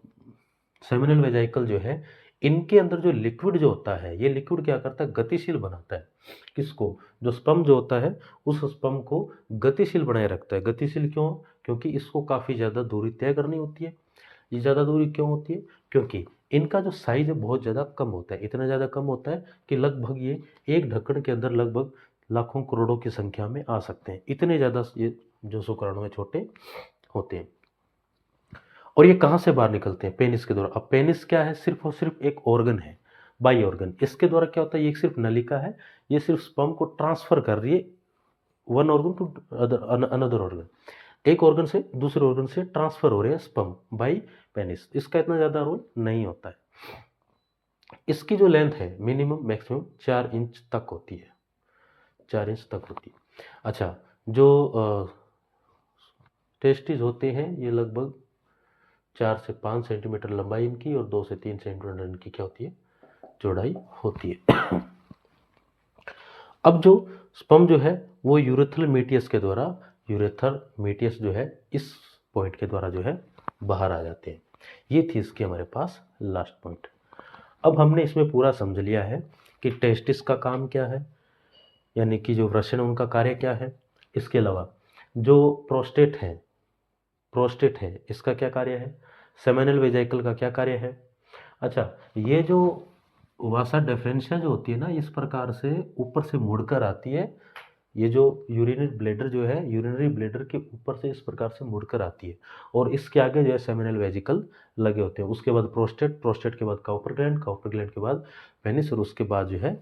सेमिनल वेजाइकल जो है इनके अंदर जो लिक्विड जो होता है, ये लिक्विड क्या करता है, गतिशील बनाता है। किसको, जो स्पर्म जो होता है उस स्पर्म को गतिशील बनाए रखता है। गतिशील क्यों, क्योंकि इसको काफ़ी ज़्यादा दूरी तय करनी होती है। ये ज़्यादा दूरी क्यों होती है, क्योंकि इनका जो साइज है बहुत ज़्यादा कम होता है, इतना ज़्यादा कम होता है कि लगभग ये एक ढक्कन के अंदर लगभग लाखों करोड़ों की संख्या में आ सकते हैं, इतने ज़्यादा ये जो शुक्राणु में छोटे होते हैं। और ये कहाँ से बाहर निकलते हैं, पेनिस के द्वारा। अब पेनिस क्या है, सिर्फ और सिर्फ एक ऑर्गन है, बाई ऑर्गन। इसके द्वारा क्या होता है, ये सिर्फ नलिका है, ये सिर्फ स्पर्म को ट्रांसफर कर रही है one organ to another organ, एक ऑर्गन से दूसरे ऑर्गन से ट्रांसफर हो रहे हैं स्पर्म बाई पेनिस। इसका इतना ज़्यादा रोल नहीं होता है। इसकी जो लेंथ है मिनिमम मैक्सिमम 4 इंच तक होती है, 4 इंच तक होती है। अच्छा, जो टेस्टिस होते हैं ये लगभग 4 से 5 सेंटीमीटर लंबाई इनकी और 2 से 3 सेंटीमीटर इनकी क्या होती है, चौड़ाई होती है। अब जो स्पर्म जो है वो यूरेथ्रल मीटियस के द्वारा, यूरेथ्रल मीटियस जो है इस पॉइंट के द्वारा जो है बाहर आ जाते हैं। ये थी इसके हमारे पास लास्ट पॉइंट। अब हमने इसमें पूरा समझ लिया है कि टेस्टिस का काम क्या है, यानी कि जो वृषण उनका कार्य क्या है। इसके अलावा जो प्रोस्टेट है, प्रोस्टेट है इसका क्या कार्य है, सेमिनल वेजाइकल का क्या कार्य है। अच्छा, ये जो वासा डिफरेंशिया जो होती है ना, इस प्रकार से ऊपर से मुड़कर आती है ये जो यूरिनरी ब्लैडर जो है, यूरिनरी ब्लैडर के ऊपर से इस प्रकार से मुड़कर आती है और इसके आगे जो है सेमिनल वेजिकल लगे होते हैं। उसके बाद प्रोस्टेट, प्रोस्टेट के बाद काउपर ग्लैंड, काउपर ग्लैंड के बाद पेनिस और उसके बाद जो है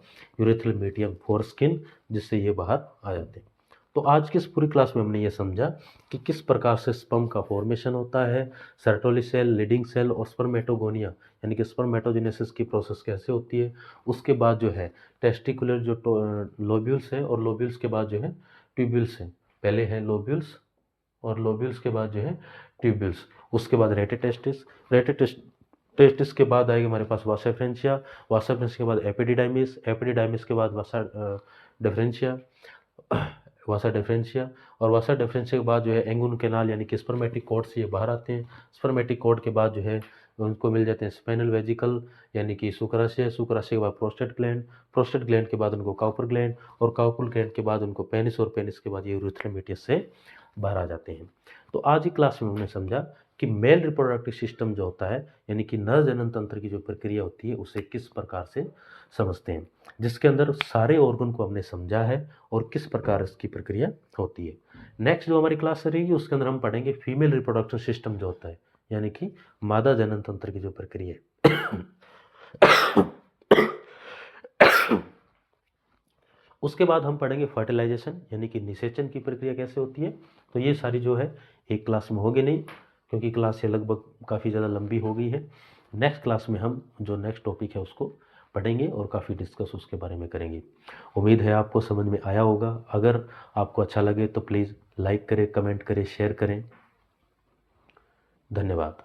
यूरेथ्रल मीडियम फॉर स्किन, जिससे ये बाहर आ जाते हैं। तो आज की इस पूरी क्लास में हमने ये समझा कि किस प्रकार से स्पर्म का फॉर्मेशन होता है, सर्टोली सेल, लीडिंग सेल और स्पर्मेटोगोनिया यानी कि स्पर्मेटोजेनेसिस की प्रोसेस कैसे होती है। उसके बाद जो है टेस्टिकुलर जो लोब्यूल्स है और लोब्यूल्स के बाद जो है ट्यूब्यूल्स हैं। पहले है लोब्यूल्स और लोब्यूल्स के बाद जो है ट्यूब्यूल्स। उसके बाद रेटिटेस्टिस, रेटिटेस्टिस के बाद आएगा हमारे पास वासा डिफरेंशिया, वासा डिफरेंशिया के बाद एपिडिडाइमिस, एपिडिडाइमिस के बाद वासा डिफरेंशिया, वासा डिफरेंशिया और वासा डिफरेंशिया के बाद जो है एंगुन कैनाल यानी कि स्पर्मेटिक कॉर्ड से ये बाहर आते हैं। स्पर्मेटिक कॉर्ड के बाद जो है उनको मिल जाते हैं स्पेनल वेजिकल यानी कि शुक्राशय, शुक्राशय के बाद प्रोस्टेट ग्लैंड, प्रोस्टेट ग्लैंड के बाद उनको काउपर ग्लैंड और काउपर ग्लैंड के बाद उनको पेनिस और पेनिस के बाद ये यूरेथ्रल मीडियस से बाहर आ जाते हैं। तो आज की क्लास में हमने समझा कि मेल रिप्रोडक्टिव सिस्टम जो होता है यानी कि नर जनन तंत्र की जो प्रक्रिया होती है उसे किस प्रकार से समझते हैं, जिसके अंदर सारे ऑर्गन को हमने समझा है और किस प्रकार इसकी प्रक्रिया होती है। नेक्स्ट जो हमारी क्लास रहेगी उसके अंदर हम पढ़ेंगे फीमेल रिप्रोडक्शन सिस्टम जो होता है यानी कि मादा जनन तंत्र की जो प्रक्रिया है। उसके बाद हम पढ़ेंगे फर्टिलाइजेशन यानी कि निषेचन की प्रक्रिया कैसे होती है। तो ये सारी जो है एक क्लास में होगी नहीं, क्योंकि क्लास ये लगभग काफ़ी ज़्यादा लंबी हो गई है। नेक्स्ट क्लास में हम जो नेक्स्ट टॉपिक है उसको पढ़ेंगे और काफ़ी डिस्कस उसके बारे में करेंगे। उम्मीद है आपको समझ में आया होगा। अगर आपको अच्छा लगे तो प्लीज़ लाइक करें, कमेंट करें, शेयर करें। धन्यवाद।